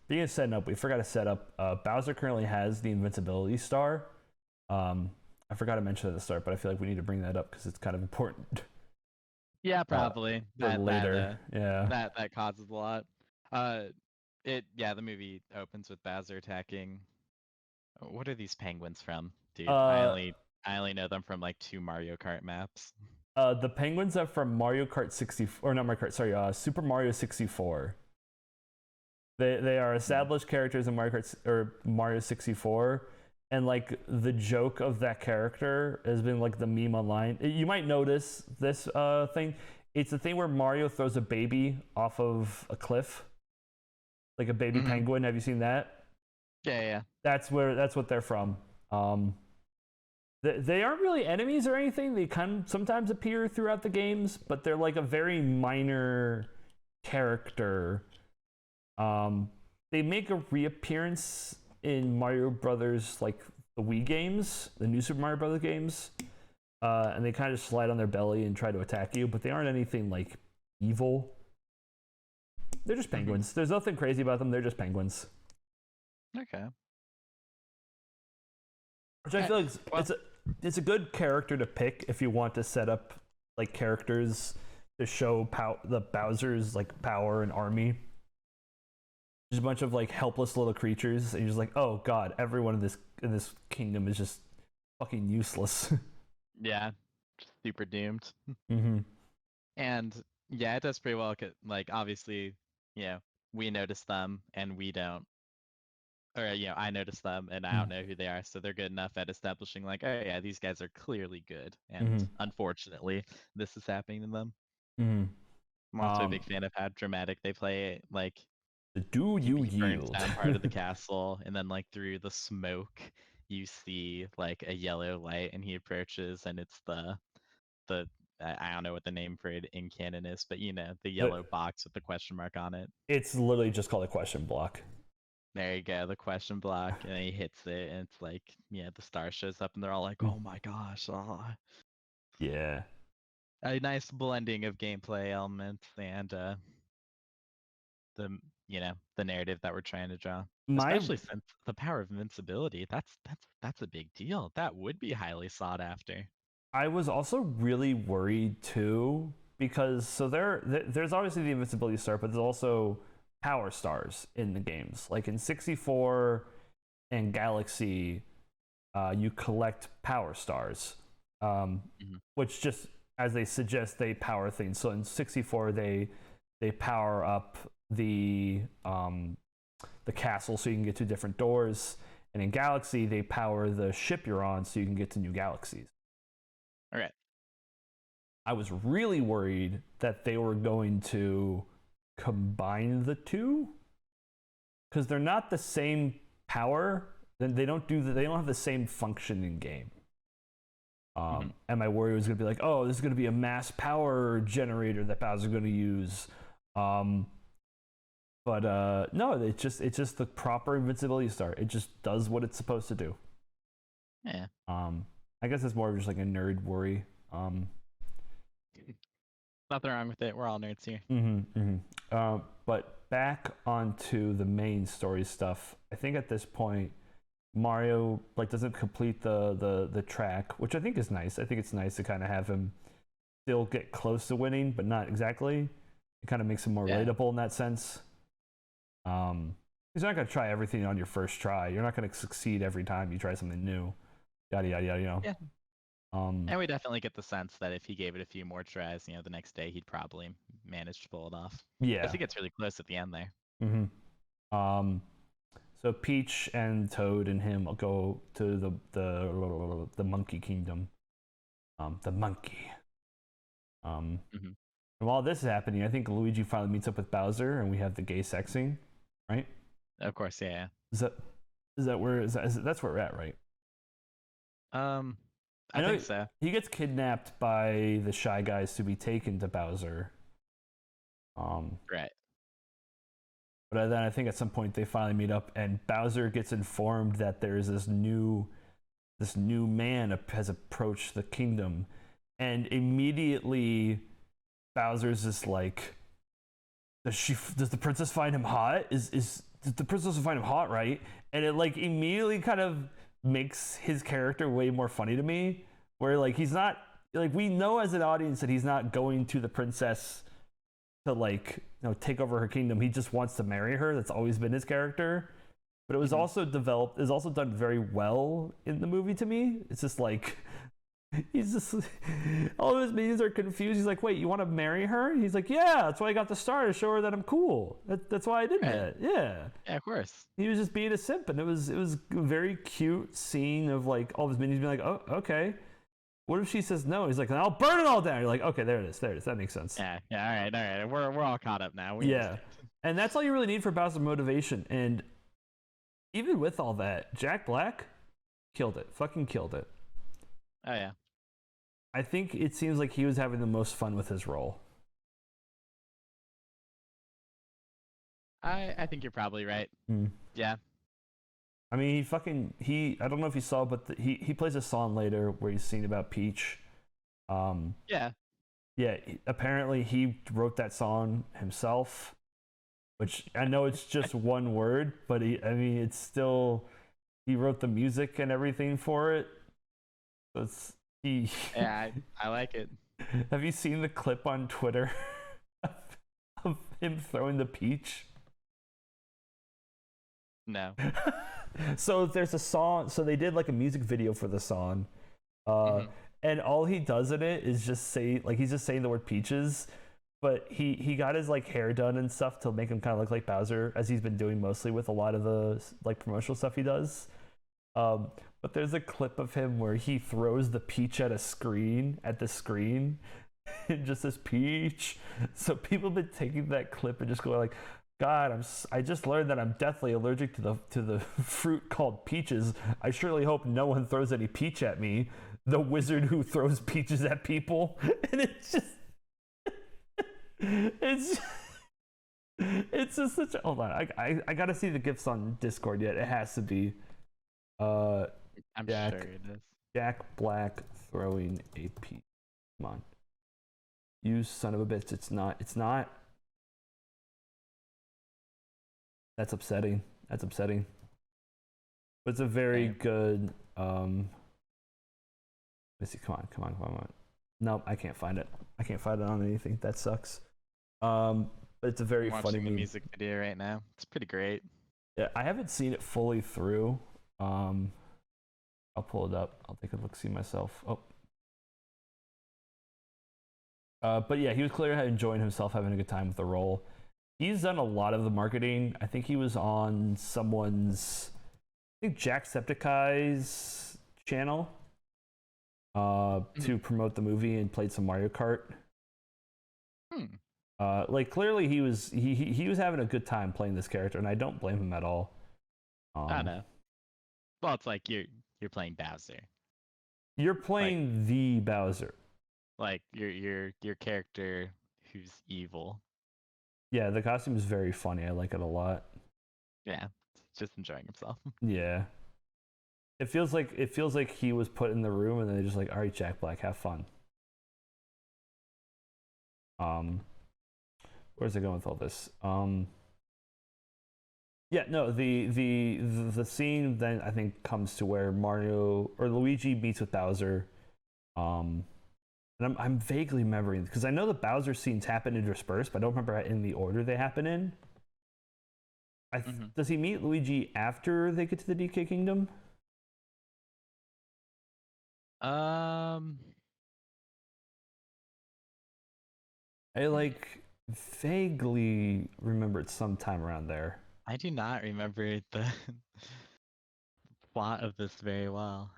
Being setting up, we forgot to set up. Bowser currently has the invincibility star. I forgot to mention at the start, but I feel like we need to bring that up because it's kind of important. Yeah, probably. For later. Yeah. That causes a lot. The movie opens with Bowser attacking. What are these penguins from, dude? I only know them from like 2 Mario Kart maps. The penguins are from Mario Kart 64, or not Mario Kart, sorry, Super Mario 64. They are established characters in Mario Kart or Mario 64, and like the joke of that character has been like the meme online. You might notice this thing. It's the thing where Mario throws a baby off of a cliff, like a baby penguin. Have you seen that? Yeah. That's what they're from. They aren't really enemies or anything. They kind of sometimes appear throughout the games, but they're like a very minor character. They make a reappearance in Mario Brothers, like the Wii games, the new Super Mario Brothers games, and they kind of slide on their belly and try to attack you, but they aren't anything like evil. They're just penguins. There's nothing crazy about them. They're just penguins. Okay. Which I feel like it's a good character to pick if you want to set up like characters to show the Bowser's like power and army. Just a bunch of like helpless little creatures, and you're just like, oh god, everyone in this kingdom is just fucking useless. Yeah, super doomed. Mm-hmm. And yeah, it does pretty well. Like obviously, we notice them and we don't, or I notice them and I don't know who they are. So they're good enough at establishing like, oh yeah, these guys are clearly good, and unfortunately, this is happening to them. Mm-hmm. I'm also a big fan of how dramatic they play. Like, do you he burns yield? down part of the castle, and then like through the smoke, you see like a yellow light, and he approaches, and it's the I don't know what the name for it in canon is, but the yellow box with the question mark on it. It's literally just called a question block. There you go, the question block, and then he hits it, and it's like, yeah, the star shows up, and they're all like, "Oh my gosh!" Yeah. A nice blending of gameplay elements and the the narrative that we're trying to draw. My Especially since the power of invincibility, that's a big deal. That would be highly sought after. I was also really worried too because so there's obviously the invincibility star, but there's also power stars in the games. Like in 64 and Galaxy, you collect power stars, which just as they suggest they power things. So in 64 they power up the castle so you can get to different doors, and in Galaxy they power the ship you're on so you can get to new galaxies. Okay. I was really worried that they were going to combine the two because they're not the same power. Then they don't have the same function in game. And my worry was going to be like, oh, this is going to be a mass power generator that Bowser's going to use. But no, it's just the proper invincibility star. It just does what it's supposed to do. Yeah. I guess it's more of just like a nerd worry. Nothing wrong with it. We're all nerds here. But back onto the main story stuff. I think at this point, Mario like doesn't complete the track, which I think is nice. I think it's nice to kind of have him still get close to winning, but not exactly. It kind of makes him more relatable in that sense. He's not going to try everything on your first try. You're not going to succeed every time you try something new. Yada yada yada. You know. Yeah. And we definitely get the sense that if he gave it a few more tries, the next day he'd probably manage to pull it off. Yeah. I think it's really close at the end there. So Peach and Toad and him will go to the Monkey Kingdom. The monkey. And while this is happening, I think Luigi finally meets up with Bowser, and we have the gay sexing, right? Of course, yeah. That's where we're at, right? I think so. He gets kidnapped by the Shy Guys to be taken to Bowser. Right. But then I think at some point they finally meet up, and Bowser gets informed that there's this new man has approached the kingdom, and immediately Bowser's just like, does the princess find him hot? Does the princess find him hot, right? And it like immediately kind of makes his character way more funny to me, where like he's not like, we know as an audience that he's not going to the princess to like take over her kingdom. He just wants to marry her. That's always been his character. But it was also done very well in the movie to me. It's just like he's just all of his minions are confused. He's like, wait, you want to marry her? And he's like, yeah, that's why I got the star, to show her that I'm cool. That's why I did that. Yeah, of course. He was just being a simp, and it was a very cute scene of like all of his minions being like, oh, okay. What if she says no? He's like, I'll burn it all down. You're like, okay, there it is. That makes sense. Yeah, all right. We're all caught up now. And that's all you really need for Bowser motivation. And even with all that, Jack Black killed it. Fucking killed it. Oh yeah. I think it seems like he was having the most fun with his role. I think you're probably right. Yeah. I mean, I don't know if you saw, but he plays a song later where he's singing about Peach. Yeah. Yeah, apparently he wrote that song himself, which I know it's just one word, but it's still, he wrote the music and everything for it. So yeah, I like it. Have you seen the clip on Twitter of him throwing the peach? No. So there's a song. So they did like a music video for the song, and all he does in it is just say he's just saying the word peaches, but he got his like hair done and stuff to make him kind of look like Bowser, as he's been doing mostly with a lot of the like promotional stuff he does. But there's a clip of him where he throws the peach at the screen, and just says peach. So people have been taking that clip and just going like, God, I just learned that I'm deathly allergic to the fruit called peaches. I surely hope no one throws any peach at me. The wizard who throws peaches at people. And it's It's just such a. Hold on, I gotta see the gifs on Discord yet. It has to be I'm Jack sure it is. Jack Black throwing a peach. Come on, you son of a bitch! It's not. It's not. That's upsetting. That's upsetting. But it's a very good. Let's see. Come on, come on, come on. Nope, I can't find it. I can't find it on anything. That sucks. But it's a very I'm funny watching the music video right now. It's pretty great. Yeah, I haven't seen it fully through. I'll pull it up. I'll take a look, see myself. Oh. But yeah, he was clearly enjoying himself, having a good time with the role. He's done a lot of the marketing. I think he was on someone's, I think Jacksepticeye's channel to promote the movie and played some Mario Kart. Like clearly he was having a good time playing this character, and I don't blame him at all. I know. Well, it's like you're playing Bowser. You're playing like, the Bowser. Like your character who's evil. Yeah, the costume is very funny. I like it a lot. Yeah, just enjoying himself. Yeah. It feels like he was put in the room and then they're just like, all right, Jack Black, have fun. Where's it going with all this? Yeah, no, the scene then I think comes to where Mario or Luigi meets with Bowser. And I'm vaguely remembering because I know the Bowser scenes happen interspersed, but I don't remember in the order they happen in. Does he meet Luigi after they get to the DK Kingdom? I like vaguely remember it sometime around there. I do not remember the plot of this very well.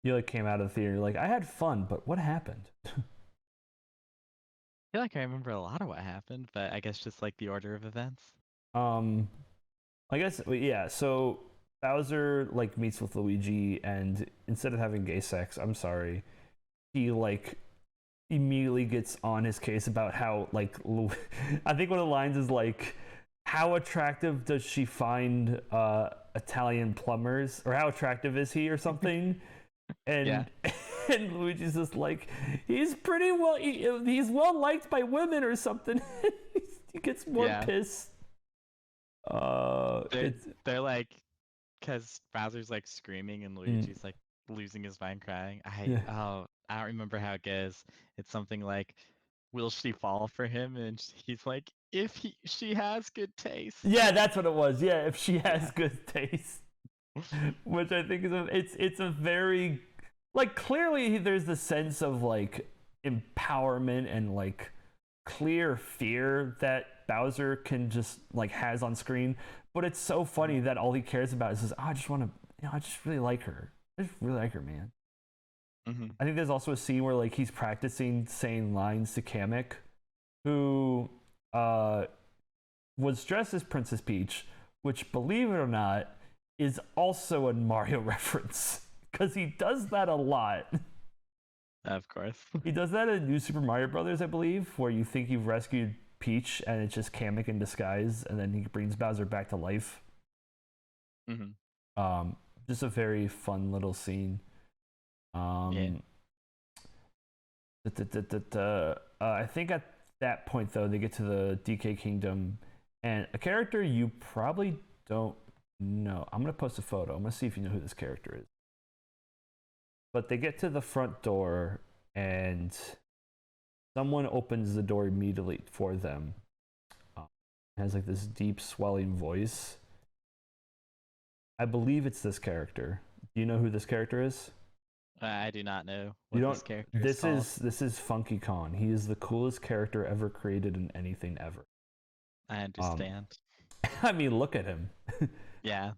You like came out of the theater, you're like, I had fun, but what happened? I feel like I remember a lot of what happened, but I guess just like the order of events. I guess yeah. So Bowser like meets with Luigi, and instead of having gay sex, I'm sorry, he like immediately gets on his case about how like I think one of the lines is like, how attractive does she find Italian plumbers, or how attractive is he, or something. And yeah. And Luigi's just like, he's pretty well, he's well liked by women or something. He gets more pissed. They're like, because Bowser's like screaming and Luigi's like losing his mind crying. I don't remember how it goes. It's something like, will she fall for him? And he's like, if she has good taste. Yeah, that's what it was. Yeah, if she has good taste. Which I think is it's a very, like, clearly there's the sense of like empowerment and like clear fear that Bowser can just like has on screen, but it's so funny that all he cares about is just, I just want to, I just really like her. I just really like her, man. I think there's also a scene where like he's practicing saying lines to Kamek, who was dressed as Princess Peach, which, believe it or not, is also a Mario reference, because he does that a lot. Of course. He does that in New Super Mario Brothers, I believe, where you think you've rescued Peach and it's just Kamek in disguise, and then he brings Bowser back to life. Just a very fun little scene. I think at that point, though, they get to the DK Kingdom, and a character you probably don't know. I'm going to post a photo. I'm going to see if you know who this character is. But they get to the front door, and someone opens the door immediately for them. It has like this deep, swelling voice. I believe it's this character. Do you know who this character is? I do not know what this character is called. This is Funky Kong. He is the coolest character ever created in anything ever. I understand. I mean, look at him. Yeah.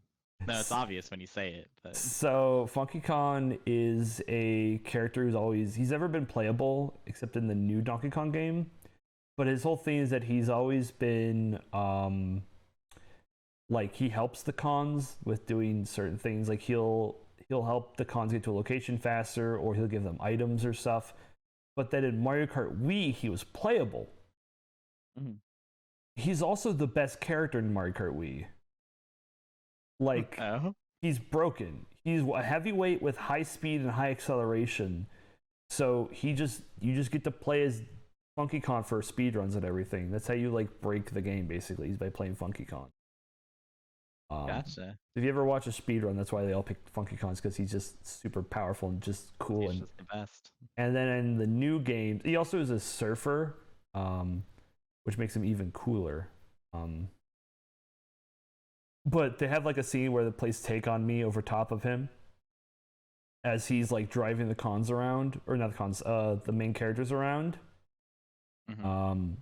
No, it's obvious when you say it. But... So Funky Kong is a character he's ever been playable, except in the new Donkey Kong game. But his whole thing is that he's always been like, he helps the Kongs with doing certain things. Like he'll help the Kongs get to a location faster, or he'll give them items or stuff. But then in Mario Kart Wii, he was playable. Mhm. he's also the best character in Mario Kart Wii. Like, Oh. he's broken. He's a heavyweight with high speed and high acceleration. So you just get to play as Funky Kong for speed runs and everything. That's how you like break the game basically, is by playing Funky Kong. Gotcha. If you ever watch a speed run, that's why they all pick Funky Kong, because he's just super powerful and just cool. He's just the best. And then in the new games, he also is a surfer, which makes him even cooler. But they have like a scene where they plays Take On Me over top of him as he's like driving the cons around, or not the cons, the main characters around. Mm-hmm.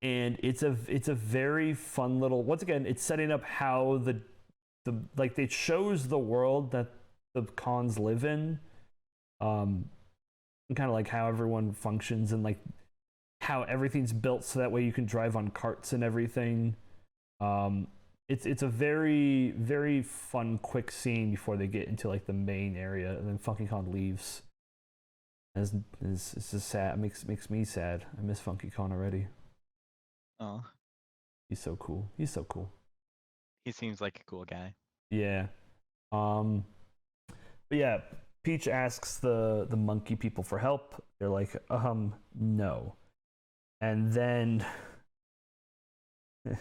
And it's a very fun little. Once again, it's setting up how the like it shows the world that the cons live in, and kind of like how everyone functions and like how everything's built so that way you can drive on carts and everything. It's a very very fun quick scene before they get into like the main area, and then Funky Kong leaves. It's just sad. It makes me sad. I miss Funky Kong already. Oh, He's so cool. He's so cool. he seems like a cool guy. Yeah. But yeah, Peach asks the monkey people for help. They're like, no. And then and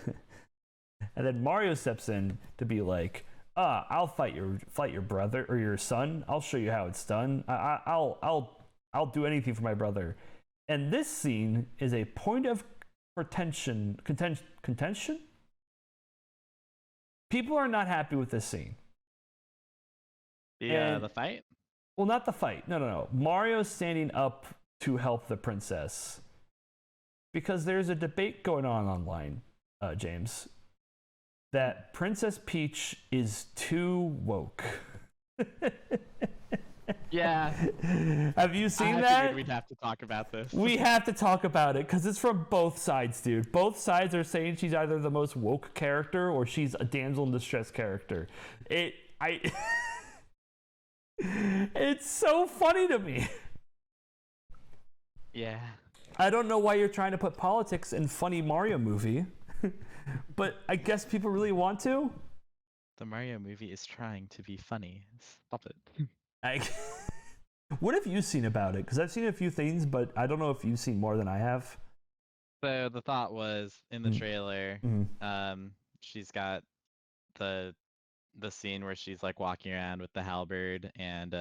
then Mario steps in to be like, I'll fight your brother or your son. I'll show you how it's done. I'll do anything for my brother. And this scene is a point of contention. People are not happy with this scene. The fight? Well, not the fight. No. Mario's standing up to help the princess. Because there's a debate going on online, James, that Princess Peach is too woke. Yeah. Have you seen I that? figured we'd have to talk about this. We have to talk about it because it's from both sides, dude. Both sides are saying she's either the most woke character or she's a damsel in distress character. It's so funny to me. Yeah. I don't know why you're trying to put politics in funny Mario movie, but I guess people really want to. The Mario movie is trying to be funny. Stop it. What have you seen about it? Because I've seen a few things, but I don't know if you've seen more than I have. So the thought was in the trailer, she's got the scene where she's like walking around with the halberd and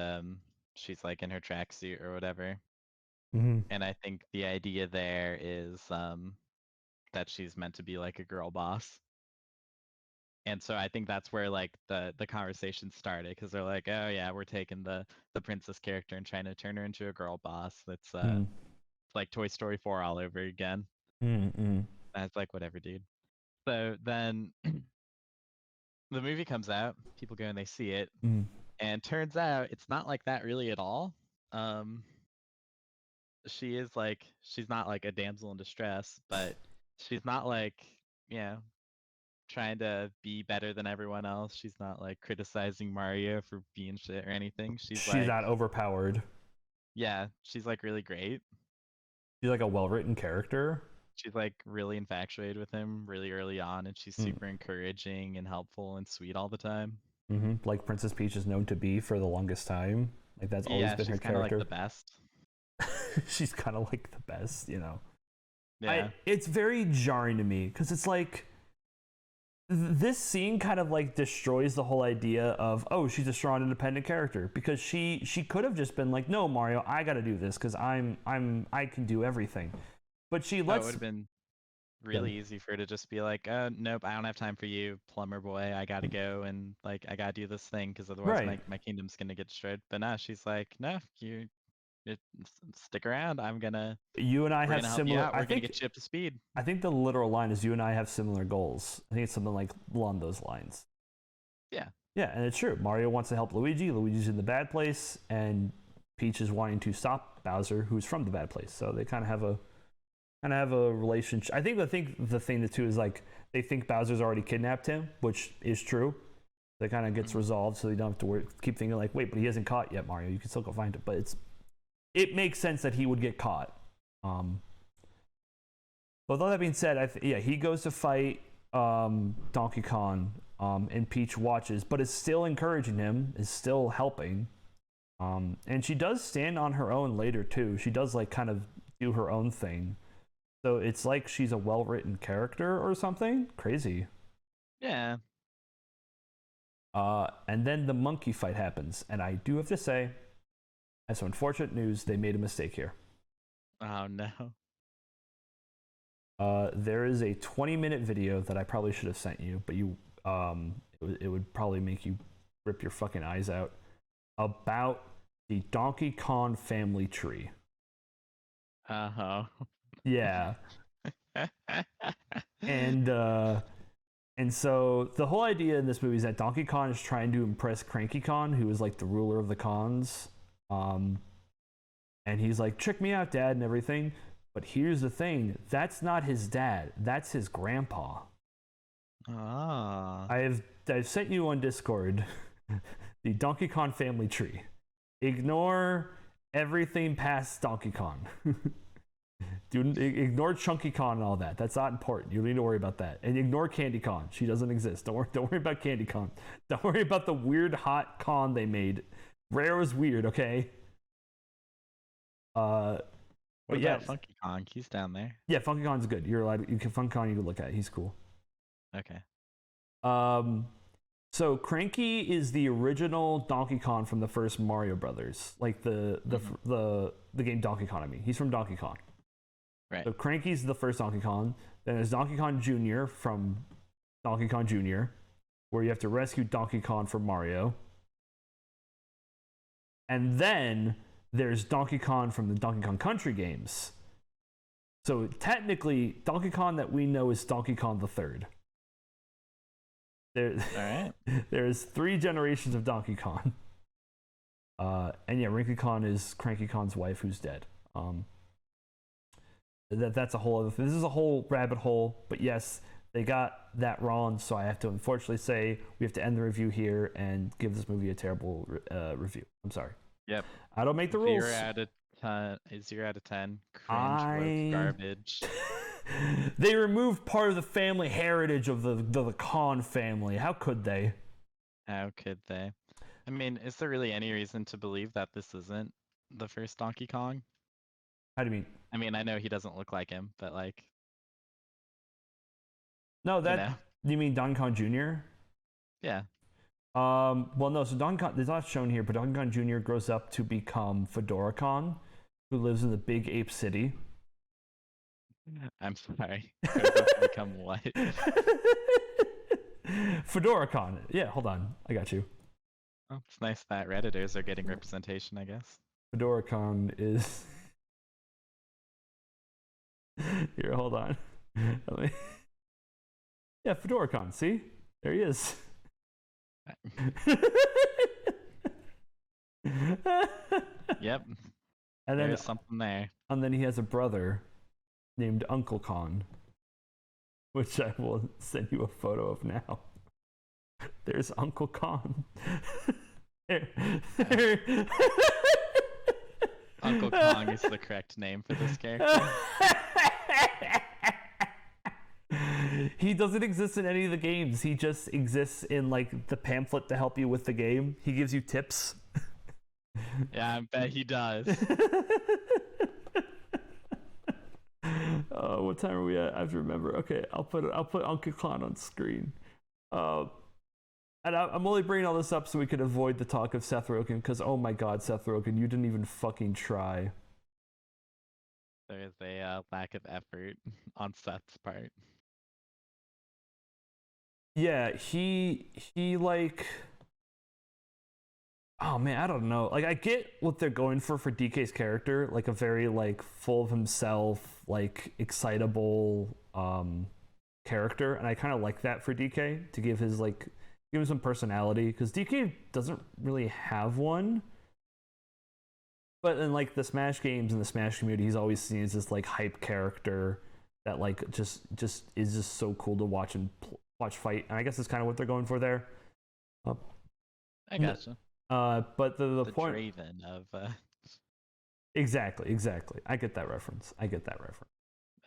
she's like in her tracksuit or whatever. And I think the idea there is that she's meant to be like a girl boss. And so I think that's where like the conversation started, because they're like, oh yeah, we're taking the princess character and trying to turn her into a girl boss. That's like Toy Story 4 all over again. That's like, whatever, dude. So then the movie comes out, people go and they see it, and turns out it's not like that really at all. She's not like a damsel in distress, but she's not like, trying to be better than everyone else. She's not like criticizing Mario for being shit or anything. She's like, not overpowered. Yeah, she's like really great. She's like a well-written character. She's like really infatuated with him really early on, and she's super encouraging and helpful and sweet all the time. Like Princess Peach is known to be for the longest time. Like that's always been her character. Like the best. She's kind of like the best, you know. Yeah. It's very jarring to me because it's like this scene kind of like destroys the whole idea of, oh, she's a strong independent character, because she could have just been like, no, Mario, I got to do this because I can do everything. But she lets. It would have been really easy for her to just be like, nope, I don't have time for you, plumber boy. I gotta go and like I gotta do this thing because otherwise my kingdom's gonna get destroyed. But now she's like, no, you stick around. You and I have similar. We're gonna get you up to speed. I think the literal line is, you and I have similar goals. I think it's something like along those lines. Yeah. Yeah, and it's true. Mario wants to help Luigi. Luigi's in the bad place, and Peach is wanting to stop Bowser, who's from the bad place. So they kind of have a relationship. I think the thing too is like they think Bowser's already kidnapped him, which is true. That kind of gets resolved, so you don't have to keep thinking like, wait, but he hasn't caught yet, Mario. You can still go find it, but it makes sense that he would get caught. With all that being said, yeah, he goes to fight Donkey Kong, and Peach watches, but is still encouraging him, is still helping. And she does stand on her own later too. She does like kind of do her own thing. So it's like she's a well-written character or something. Crazy. Yeah. And then the monkey fight happens, and I do have to say, I have some unfortunate news. They made a mistake here. Oh no. There is a 20-minute video that I probably should have sent you, but it would probably make you rip your fucking eyes out, about the Donkey Kong family tree. Uh-huh. Yeah. And so the whole idea in this movie is that Donkey Kong is trying to impress Cranky Kong, who is like the ruler of the Kons. And he's like, check me out, Dad, and everything. But here's the thing, that's not his dad, that's his grandpa. Ah. I've sent you on Discord the Donkey Kong family tree. Ignore everything past Donkey Kong. Ignore Chunky Kong and all that. That's not important. You don't need to worry about that. And ignore Candy Kong. She doesn't exist. Don't worry about Candy Kong. Don't worry about the weird hot Kong they made. Rare was weird, okay? What yeah, about Funky Kong? He's down there. Yeah, Funky Kong's good. You're allowed. Funky Kong you can look at. He's cool. Okay. So Cranky is the original Donkey Kong from the first Mario Brothers, like the game Donkey Kong. I mean, he's from Donkey Kong. Right. So Cranky's the first Donkey Kong. Then there's Donkey Kong Jr. from Donkey Kong Jr., where you have to rescue Donkey Kong from Mario. And then there's Donkey Kong from the Donkey Kong Country games. So technically, Donkey Kong that we know is Donkey Kong the Third. All right. There's 3 generations of Donkey Kong. And yeah, Wrinkly Kong is Cranky Kong's wife who's dead. That's a whole other thing. This is a whole rabbit hole, but yes, they got that wrong, so I have to unfortunately say we have to end the review here and give this movie a terrible review. I'm sorry. Yep. I don't make the rules. 0 out of 10. Cringe, garbage. They removed part of the family heritage of the Kong family. How could they? How could they? I mean, is there really any reason to believe that this isn't the first Donkey Kong? How do you mean? I mean, I know he doesn't look like him, but like... No, that... You mean Donkey Kong Jr.? Yeah. Well, no, so Donkey Kong... It's not shown here, but Donkey Kong Jr. grows up to become Fedora Kong, who lives in the Big Ape City. I'm sorry. Grows up to become what? Fedora Kong. Yeah, hold on. I got you. Oh, it's nice that Redditors are getting representation, I guess. Fedora Kong is... Here, hold on. Yeah, Fedora Kong. See? There he is. Yep. And then there's something there. And then he has a brother named Uncle Kong, which I will send you a photo of now. There's Uncle Kong. Uncle Kong is the correct name for this character. He doesn't exist in any of the games. He just exists in like the pamphlet to help you with the game. He gives you tips. Yeah, I bet he does. What time are we at? I have to remember. Okay, I'll put Uncle Kong on screen. And I'm only bringing all this up so we could avoid the talk of Seth Rogen, because oh my god, Seth Rogen, you didn't even fucking try. There is a lack of effort on Seth's part. Yeah, he like... Oh man, I don't know. Like, I get what they're going for DK's character, like a very like full of himself, like excitable character, and I kind of like that for DK to give him some personality, because DK doesn't really have one. But in like the Smash games and the Smash community, he's always seen as this like hype character that like just is just so cool to watch and watch fight, and I guess that's kind of what they're going for there. I gotcha. But the point... Draven of... Exactly. I get that reference.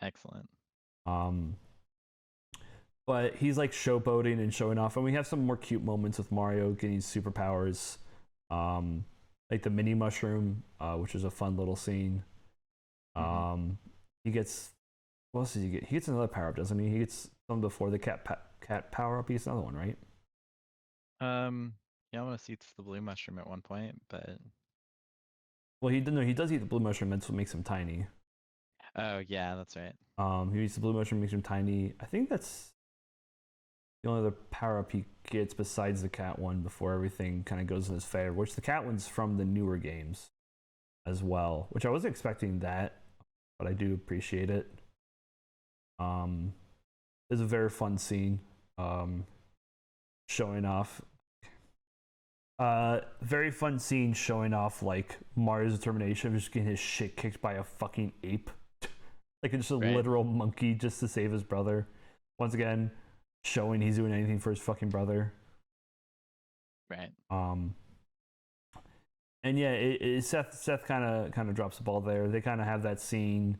Excellent. Um, but he's like showboating and showing off, and we have some more cute moments with Mario getting superpowers, um, like the mini mushroom, which is a fun little scene. He gets, what else does he get? He gets another power up, doesn't he? He gets some before the cat power up. He gets another one, right? He almost eats the blue mushroom at one point, but Well, he does eat the blue mushroom. That's what makes him tiny. oh yeah, that's right. He eats the blue mushroom, makes him tiny. I think that's the only other power up he gets besides the cat one before everything kind of goes in his favor. Which the cat one's from the newer games as well, which I wasn't expecting that, but I do appreciate it. It's a very fun scene. Showing off. Very fun scene showing off like Mario's determination of just getting his shit kicked by a fucking ape. Like just a literal monkey just to save his brother. Once again, showing he's doing anything for his fucking brother. Right. And yeah, Seth kind of drops the ball there. They kind of have that scene.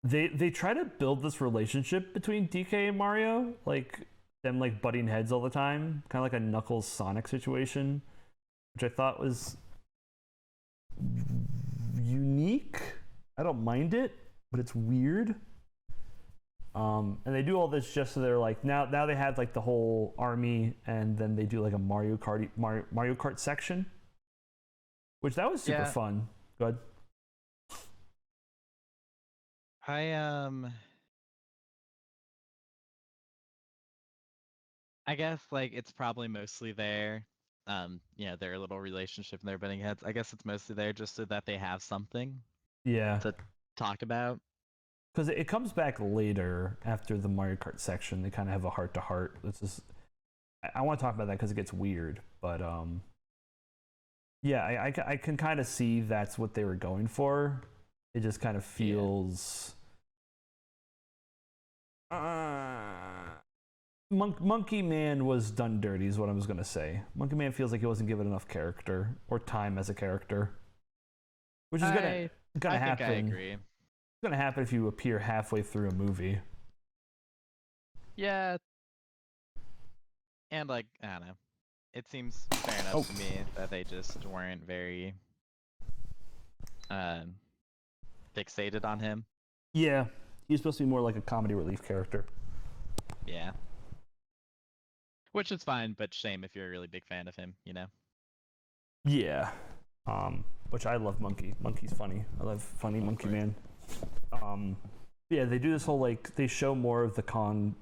They try to build this relationship between DK and Mario, like them like butting heads all the time, kind of like a Knuckles Sonic situation, which I thought was unique. I don't mind it, but it's weird. And they do all this just so they're like now they have like the whole army, and then they do like a Mario Kart section, which that was super fun. Go ahead. I guess like it's probably mostly there. Their little relationship and their butting heads. I guess it's mostly there just so that they have something to talk about. Because it comes back later after the Mario Kart section. They kind of have a heart to heart. This is I want to talk about that because it gets weird, but yeah, I can kind of see that's what they were going for. It just kind of feels Monkey Man was done dirty is what I was gonna say. Monkey Man feels like he wasn't given enough character or time as a character, which is gonna happen. I agree. It's gonna happen if you appear halfway through a movie. Yeah, and like I don't know, it seems fair enough to me that they just weren't very fixated on him. Yeah, he's supposed to be more like a comedy relief character. Yeah. Which is fine, but shame if you're a really big fan of him, you know? Yeah. Which I love Monkey. Monkey's funny. I love funny Monkey Man. Yeah, they do this whole like they show more of the con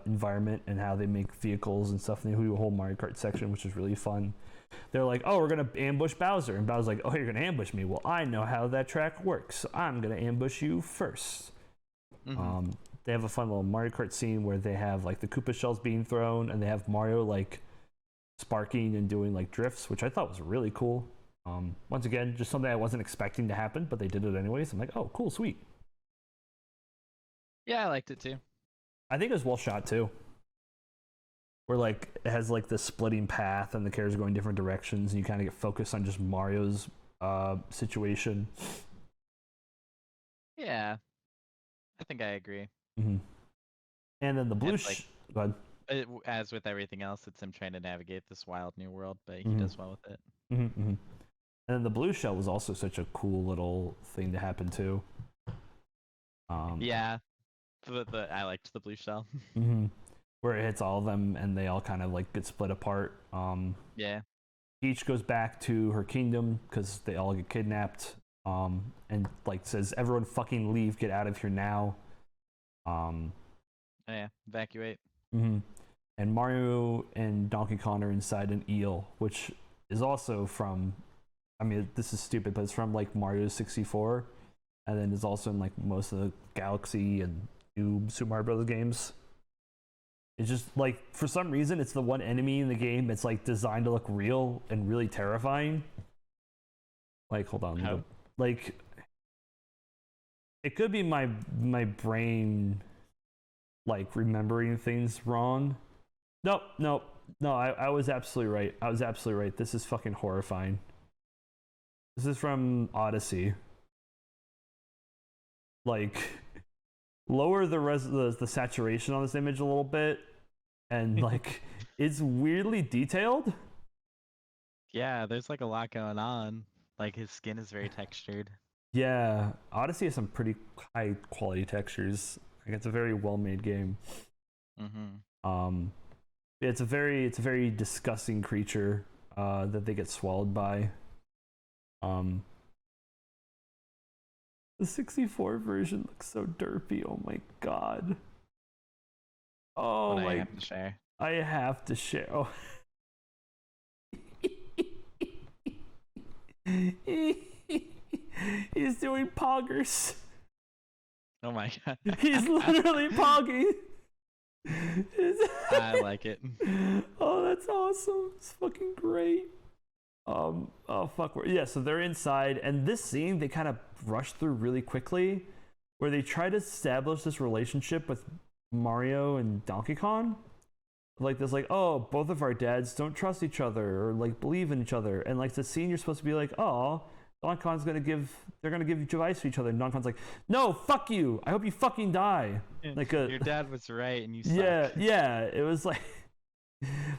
environment and how they make vehicles and stuff, and they do a whole Mario Kart section, which is really fun. They're like, oh, we're gonna ambush Bowser, and Bowser's like, oh, you're gonna ambush me? Well, I know how that track works, so I'm gonna ambush you first. They have a fun little Mario Kart scene where they have like the Koopa shells being thrown, and they have Mario like sparking and doing like drifts, which I thought was really cool. Once again, just something I wasn't expecting to happen, but they did it anyways. I'm like, oh, cool, sweet. Yeah, I liked it too. I think it was well shot too. Where like it has like this splitting path and the characters going different directions, and you kind of get focused on just Mario's situation. Yeah, I think I agree. And then the blue go ahead. As with everything else, it's him trying to navigate this wild new world, but he does well with it. And then the blue shell was also such a cool little thing to happen too. Yeah, I liked the blue shell. Where it hits all of them and they all kind of like get split apart. Yeah. Peach goes back to her kingdom because they all get kidnapped. And like says, everyone fucking leave, get out of here now. Yeah, evacuate. And Mario and Donkey Kong are inside an eel, which is also from, I mean, this is stupid, but it's from like Mario 64, and then it's also in like most of the Galaxy and new Super Mario Bros. Games. It's just like, for some reason, it's the one enemy in the game that's like designed to look real and really terrifying. Like, hold on. How? Like, it could be my brain like remembering things wrong. No, I was absolutely right. This is fucking horrifying. This is from Odyssey. Like lower the saturation on this image a little bit, and like it's weirdly detailed. Yeah, there's like a lot going on. Like his skin is very textured. Yeah, Odyssey has some pretty high quality textures. Like it's a very well made game. Um, it's a very disgusting creature that they get swallowed by. The 64 version looks so derpy. Oh my god. Oh What my! I have to share. I have to share. Oh. He's doing poggers. Oh my god. He's literally pogging. I like it. Oh, that's awesome. It's fucking great. Oh fuck. Yeah, so they're inside, and this scene they kind of rush through really quickly, where they try to establish this relationship with Mario and Donkey Kong. Like this, like, oh, both of our dads don't trust each other or like believe in each other, and like the scene you're supposed to be like, oh, Donkey Kong's gonna give advice to each other, and Donkey Kong's like, no, fuck you. I hope you fucking die. Like your dad was right, and you suck. Yeah. It was like,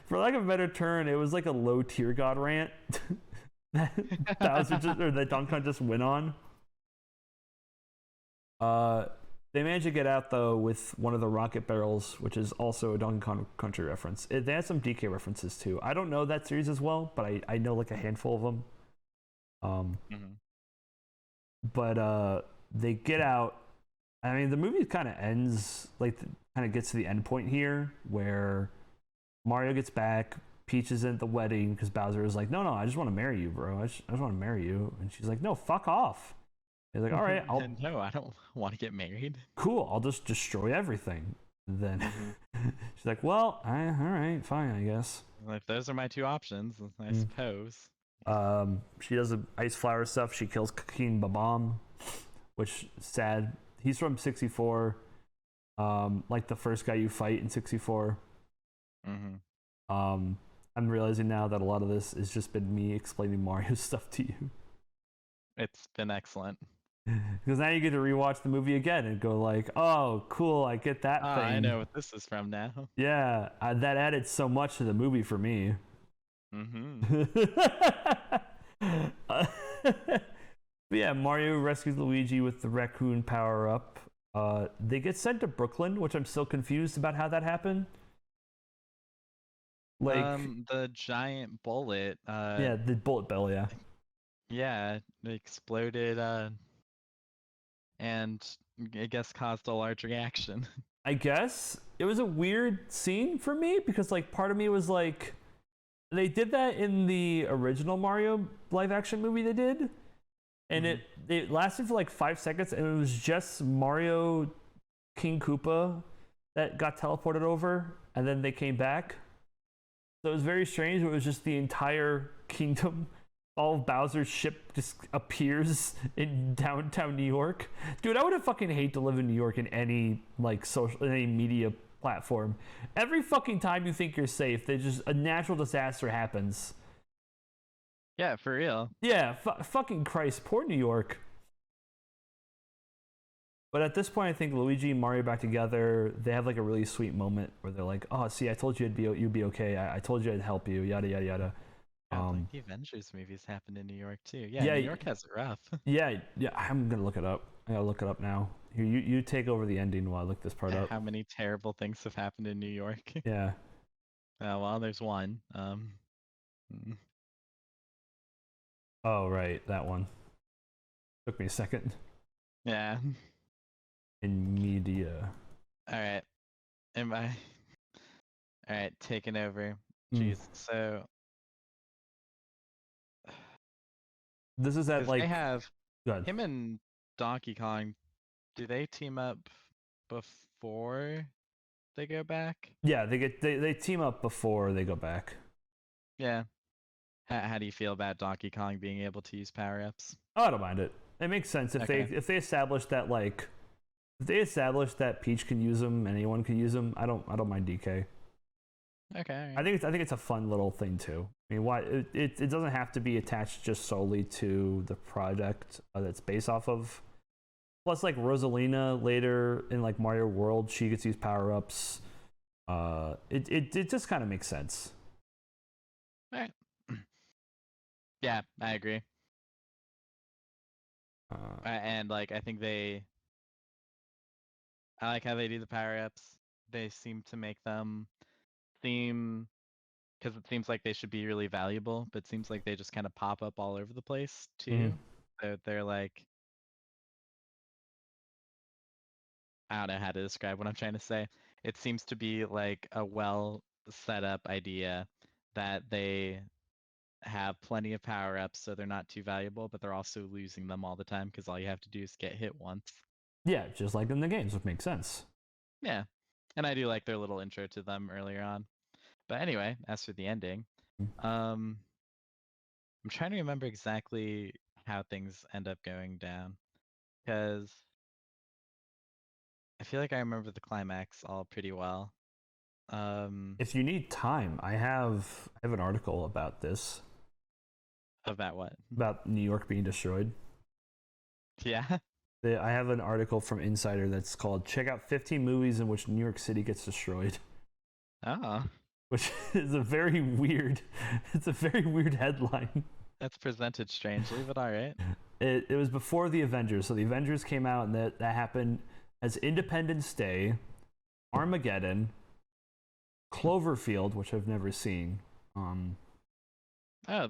for lack of a better term, it was like a low tier god rant that that Donkey Kong just went on. They managed to get out though with one of the rocket barrels, which is also a Donkey Kong Country reference. They had some DK references too. I don't know that series as well, but I know like a handful of them. But they get out. I mean, the movie kind of ends like kind of gets to the end point here where Mario gets back. Peach is at the wedding because Bowser is like, no, I just want to marry you, bro. I just want to marry you. And she's like, no, fuck off. He's like, all right, no, I don't want to get married. Cool, I'll just destroy everything. And then she's like, well, all right, fine, I guess. If those are my two options, I suppose. She does the ice flower stuff. She kills King Babam, which is sad. He's from 64, like the first guy you fight in 64. I'm realizing now that a lot of this has just been me explaining Mario stuff to you. It's been excellent. Because now you get to rewatch the movie again and go like, oh, cool, I get that thing. I know what this is from now. Yeah, that added so much to the movie for me. Yeah, Mario rescues Luigi with the raccoon power-up. They get sent to Brooklyn, which I'm still confused about how that happened. Like the giant bullet. Yeah, the bullet bill, yeah. Yeah, it exploded, and I guess caused a large reaction. I guess it was a weird scene for me because like part of me was like, they did that in the original Mario live action movie they did, and it lasted for like 5 seconds, and it was just Mario, King Koopa that got teleported over, and then they came back. So it was very strange. It was just the entire kingdom. All of Bowser's ship just appears in downtown New York. Dude, I would have fucking hate to live in New York in any like social, any media platform. Every fucking time you think you're safe, there's just a natural disaster happens. Yeah, for real. Yeah, fucking Christ, poor New York. But at this point, I think Luigi and Mario back together. They have like a really sweet moment where they're like, "Oh, see, I told you you'd be okay. I told you I'd help you." Yada yada yada. Like the Avengers movies happened in New York too. Yeah, New York has it rough. yeah. I'm gonna look it up. I gotta look it up now. Here, you take over the ending while I look this part up. How many terrible things have happened in New York? Yeah. Well, there's one. Oh right, that one. Took me a second. Yeah. In media. All right. All right, taking over. Jeez. So this is at like they have him and Donkey Kong. Do they team up before they go back? Yeah, they team up before they go back. Yeah. How do you feel about Donkey Kong being able to use power-ups? Oh, I don't mind it. It makes sense if they establish that like if they establish that Peach can use them, anyone can use them. I don't mind DK. Okay. I think it's a fun little thing too. I mean, why it doesn't have to be attached just solely to the project that's based off of. Plus, like Rosalina later in like Mario World, she gets these power ups. It just kind of makes sense. All right. Yeah, I agree. And like I think I like how they do the power ups. They seem to make them seem because it seems like they should be really valuable, but it seems like they just kind of pop up all over the place Mhm. too. They're like I don't know how to describe what I'm trying to say. It seems to be like a well set up idea that they have plenty of power ups so they're not too valuable, but they're also losing them all the time because all you have to do is get hit once. Yeah, just like in the games, which makes sense. Yeah. And I do like their little intro to them earlier on. But anyway, as for the ending, um I'm trying to remember exactly how things end up going down because I feel like I remember the climax all pretty well. If you need time, I have an article about this, About what? about New York being destroyed. Yeah. I have an article from Insider that's called "Check out 15 movies in which New York City gets destroyed," Oh, which is a very weird. It's a very weird headline. that's presented strangely, but all right. It was before the Avengers, so the Avengers came out, and that happened as Independence Day, Armageddon, Cloverfield, which I've never seen, Oh,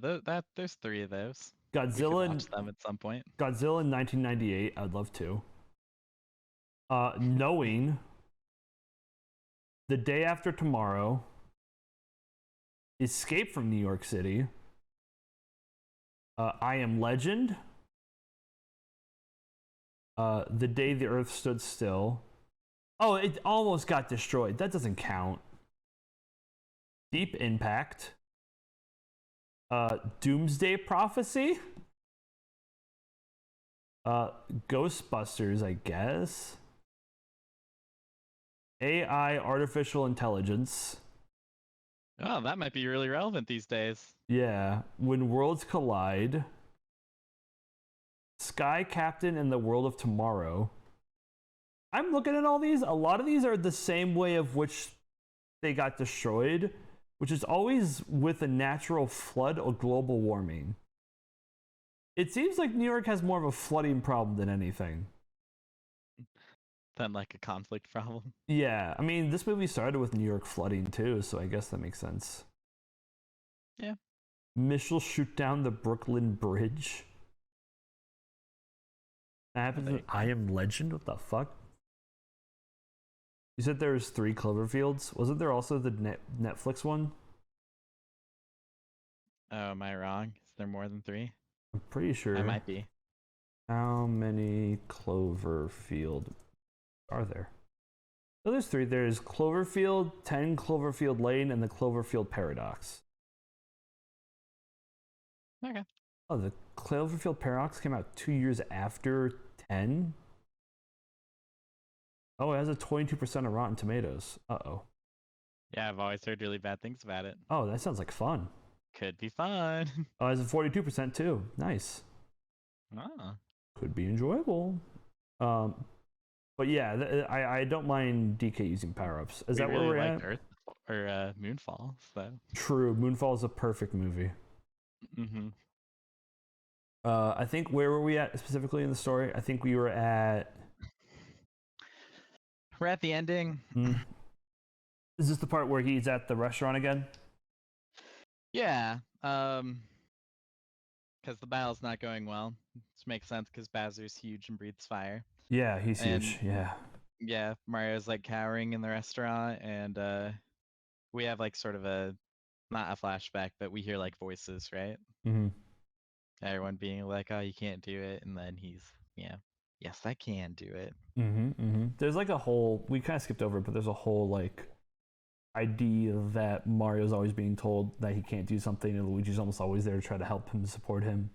there's three of those. We could Godzilla, watch them at some point. Godzilla in 1998. I'd love to. Knowing, The Day After Tomorrow, Escape from New York City, I Am Legend, The Day the Earth Stood Still. Oh, it almost got destroyed. That doesn't count. Deep Impact, Doomsday Prophecy, Ghostbusters, I guess. AI, Artificial Intelligence. Oh, that might be really relevant these days. Yeah. When Worlds Collide. Sky Captain and the World of Tomorrow. I'm looking at all these. A lot of these are the same way of which they got destroyed, which is always with a natural flood or global warming. It seems like New York has more of a flooding problem than anything. Than like a conflict problem. Yeah, I mean, this movie started with New York flooding too, so I guess that makes sense. Yeah. Missile shoot down the Brooklyn Bridge. That happens in I Am Legend? What the fuck? You said there was 3 Cloverfields. Wasn't there also the Netflix one? Oh, am I wrong? Is there more than 3? I'm pretty sure. I might be. How many Cloverfield are there? So there's 3. There's Cloverfield, 10 Cloverfield Lane, and the Cloverfield Paradox. Okay. Oh, the Cloverfield Paradox came out 2 years after 10? Oh, it has a 22% of Rotten Tomatoes. Uh-oh. Yeah, I've always heard really bad things about it. Oh, that sounds like fun. Could be fun. Oh, it has a 42% too. Nice. Oh. Could be enjoyable. But yeah, I don't mind DK using power-ups. Is We that really where we're liked at? Earth or Moonfall, so. True. Moonfall is a perfect movie. Mm-hmm. I think where were we at specifically in the story? I think we were at. We're at the ending. Is this the part where he's at the restaurant again? Yeah. Because the battle's not going well. Which makes sense because Bowser's huge and breathes fire. Yeah, he's And huge. Yeah. yeah, Mario's like cowering in the restaurant, and we have like sort of a not a flashback, but we hear like voices, right? Mm-hmm. Everyone being like, "Oh, you can't do it," and then he's, yeah, yes, I can do it. Mm-hmm. Mm-hmm. There's like a whole. We kind of skipped over it, but there's a whole like idea that Mario's always being told that he can't do something, and Luigi's almost always there to try to help him, support him.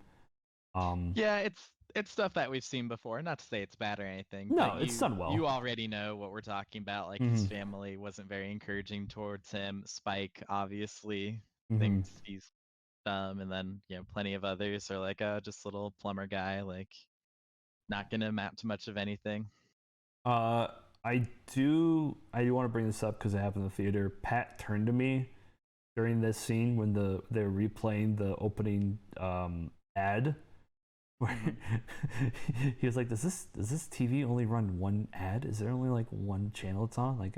Yeah, it's stuff that we've seen before. Not to say it's bad or anything, No, but it's done well. you already know what we're talking about. Like his family wasn't very encouraging towards him. Spike obviously thinks he's dumb, and then plenty of others are like, oh, just little plumber guy. Like Not gonna amount to much of anything. I do want to bring this up because it happened in the theater. Pat turned to me during this scene when they're replaying the opening ad. Where he was like, "Does this TV only run one ad? Is there only like one channel it's on? Like,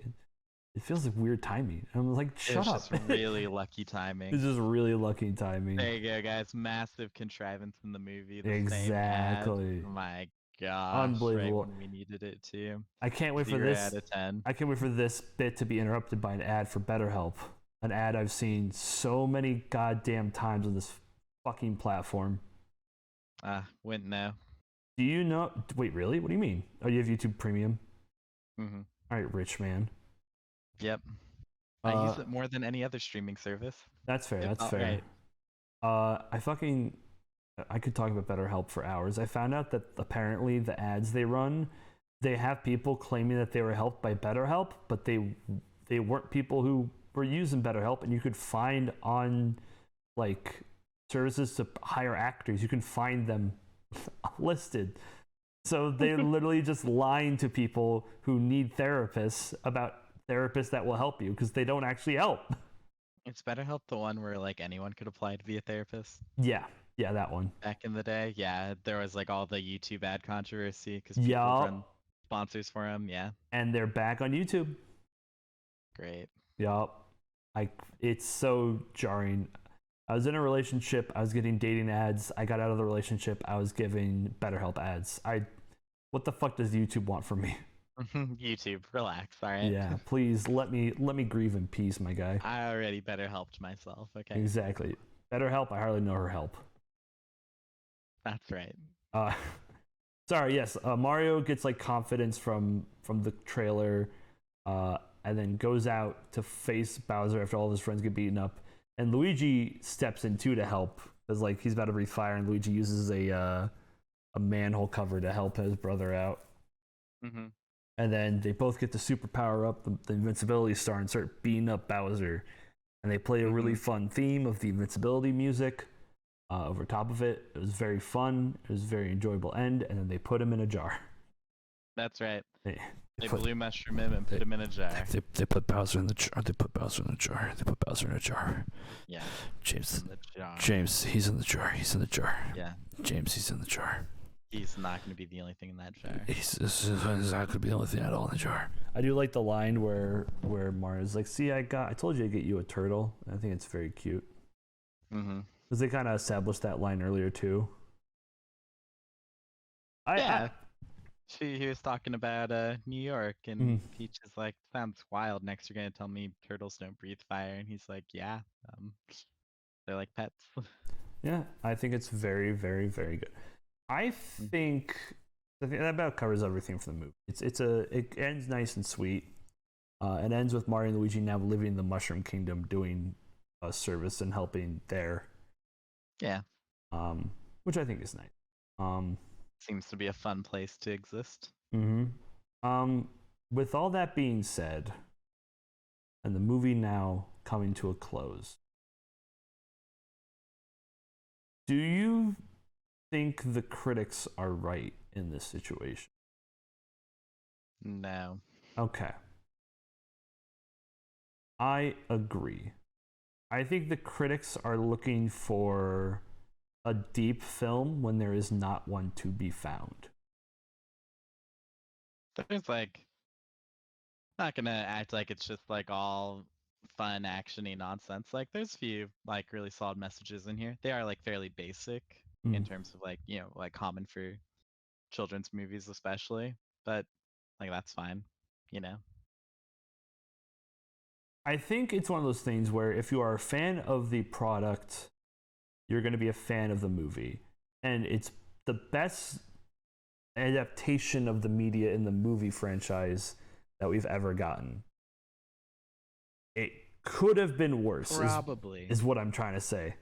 it feels like weird timing." And I'm like, "Shut up!" It's just really lucky timing. It's just really lucky timing. There you go, guys. Massive contrivance in the movie. The Exactly. Same ad. My gosh, Unbelievable. right when we needed it to. I can't wait for 0 this. out of 10. I can't wait for this bit to be interrupted by an ad for BetterHelp. An ad I've seen so many goddamn times on this fucking platform. Wouldn't know. Do you know? Wait, really? What do you mean? Oh, you have YouTube Premium? Mm-hmm. All right, rich man. Yep. I use it more than any other streaming service. That's fair. That's fair. Right. I could talk about BetterHelp for hours. I found out that apparently the ads they run, they have people claiming that they were helped by BetterHelp, but they weren't people who were using BetterHelp, and you could find on like services to hire actors, you can find them listed. So they literally just lying to people who need therapists about therapists that will help you because they don't actually help. It's BetterHelp, the one where like anyone could apply to be a therapist. Yeah, that one. Back in the day, yeah, there was like all the YouTube ad controversy because people run sponsors for them. Yeah, and they're back on YouTube. Great. Yup. It's so jarring. I was in a relationship. I was getting dating ads. I got out of the relationship. I was giving BetterHelp ads. What the fuck does YouTube want from me? YouTube, relax, all right? Yeah, please let me grieve in peace, my guy. I already BetterHelped myself, okay? Exactly. BetterHelp, I hardly know her help. That's right. Sorry, yes. Mario gets like confidence from the trailer, and then goes out to face Bowser after all of his friends get beaten up. And Luigi steps in too to help because like he's about to breathe fire, and Luigi uses a manhole cover to help his brother out. Mm-hmm. And then they both get the super power up, the invincibility star, and start beating up Bowser. And they play a really fun theme of the invincibility music over top of it. It was very fun. It was a very enjoyable end. And then they put him in a jar. That's right. They blue mushroom him and put him in a jar. They put Bowser in the jar. They put Bowser in the jar. They put Bowser in a jar. Yeah. James, he's in the jar. He's in the jar. Yeah. James, he's in the jar. He's not going to be the only thing in that jar. He's not going to be the only thing at all in the jar. I do like the line where Mario's like, "See, I told you to get you a turtle." I think it's very cute. Mm-hmm. Because they kind of established that line earlier too. He was talking about New York, and Peach is like, "Sounds wild. Next, you're gonna tell me turtles don't breathe fire," and he's like, "Yeah, they're like pets." Yeah, I think it's very, very, very good. I think that about covers everything for the movie. It ends nice and sweet. It ends with Mario and Luigi now living in the Mushroom Kingdom, doing a service and helping there. Yeah. Which I think is nice. Seems to be a fun place to exist. Mm-hmm. With all that being said, and the movie now coming to a close, do you think the critics are right in this situation? No. Okay. I agree. I think the critics are looking for a deep film when there is not one to be found. There's like, not gonna act like it's just like all fun actiony nonsense. Like there's a few like really solid messages in here. They are like fairly basic in terms of like, like common for children's movies especially, but like that's fine, I think it's one of those things where if you are a fan of the product, you're going to be a fan of the movie. And it's the best adaptation of the media in the movie franchise that we've ever gotten. It could have been worse. Probably. Is what I'm trying to say.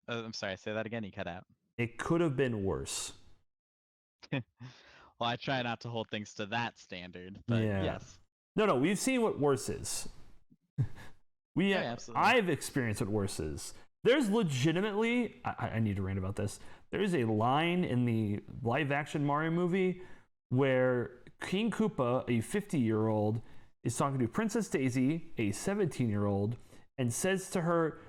I'm sorry, say that again, you cut out. It could have been worse. Well, I try not to hold things to that standard, but yes. No, we've seen what worse is. Absolutely. I've experienced what worse is. There's legitimately, I need to rant about this. There is a line in the live action Mario movie where King Koopa, a 50-year-old, is talking to Princess Daisy, a 17-year-old, and says to her,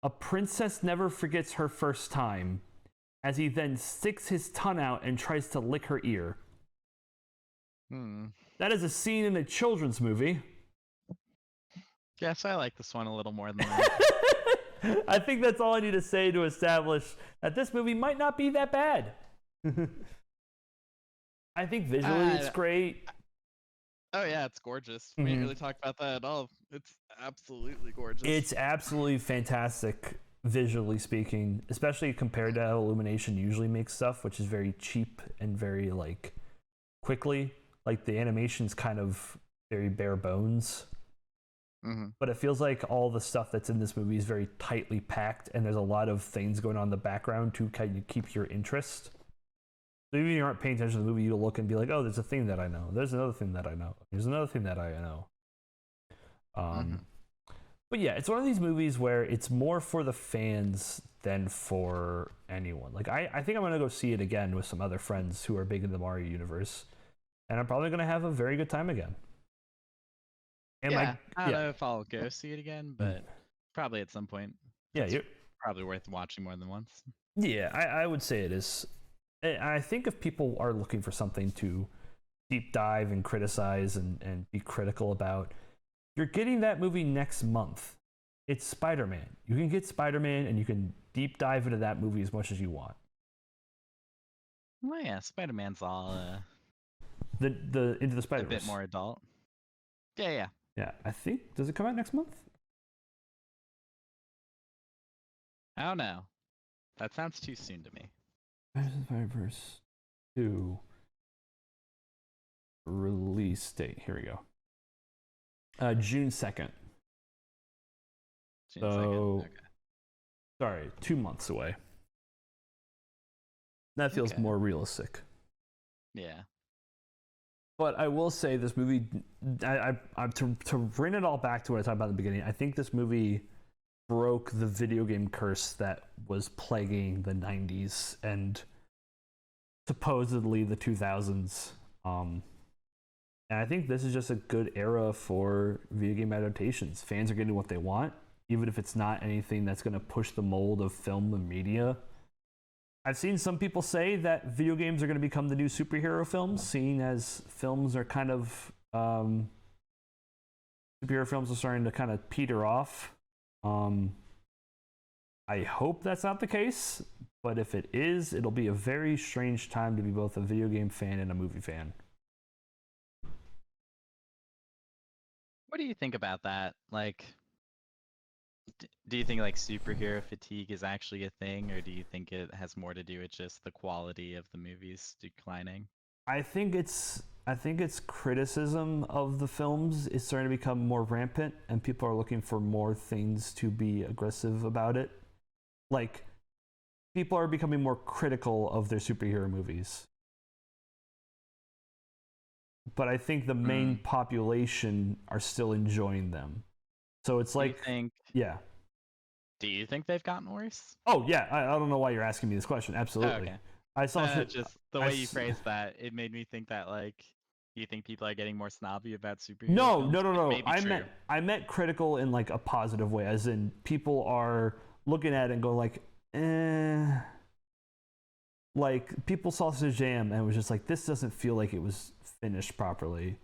"A princess never forgets her first time," as he then sticks his tongue out and tries to lick her ear. That is a scene in a children's movie. Guess I like this one a little more than that. I think that's all I need to say to establish that this movie might not be that bad. I think visually it's great. Oh yeah, it's gorgeous. We didn't really talk about that at all. It's absolutely gorgeous. It's absolutely fantastic visually speaking, especially compared to how Illumination usually makes stuff, which is very cheap and very like quickly. Like the animation's kind of very bare bones. But it feels like all the stuff that's in this movie is very tightly packed, and there's a lot of things going on in the background to kind of keep your interest. So even if you aren't paying attention to the movie, you'll look and be like, oh, there's a thing that I know. There's another thing that I know. There's another thing that I know. But yeah, it's one of these movies where it's more for the fans than for anyone. Like, I think I'm going to go see it again with some other friends who are big in the Mario universe. And I'm probably going to have a very good time again. And I don't know if I'll go see it again, but probably at some point. Yeah, it's probably worth watching more than once. Yeah, I would say it is. I think if people are looking for something to deep dive and criticize and be critical about, you're getting that movie next month. It's Spider-Man. You can get Spider-Man and you can deep dive into that movie as much as you want. Well, yeah, Spider-Man's all the Into the Spider-Verse. A bit more adult. Yeah. Yeah, I think, does it come out next month? I don't know. That sounds too soon to me. Spider-Verse 2 release date. Here we go. June 2nd. June 2nd. Okay. Sorry, 2 months away. That feels more realistic. Yeah. But I will say this movie, to bring it all back to what I talked about in the beginning, I think this movie broke the video game curse that was plaguing the 90s and supposedly the 2000s. And I think this is just a good era for video game adaptations. Fans are getting what they want, even if it's not anything that's going to push the mold of film and media. I've seen some people say that video games are going to become the new superhero films, seeing as films are kind of superhero films are starting to kind of peter off. I hope that's not the case, but if it is, it'll be a very strange time to be both a video game fan and a movie fan. What do you think about that? Like, do you think like superhero fatigue is actually a thing, or do you think it has more to do with just the quality of the movies declining? I think it's criticism of the films is starting to become more rampant, and people are looking for more things to be aggressive about it. Like, people are becoming more critical of their superhero movies. But I think the main population are still enjoying them. So it's like, yeah. Do you think they've gotten worse? Oh yeah, I don't know why you're asking me this question. Absolutely. Okay. I saw just the way you phrased that, it made me think that like you think people are getting more snobby about superhero No. films? I meant critical in like a positive way, as in people are looking at it and go like, like people saw Shazam and was just like, this doesn't feel like it was finished properly.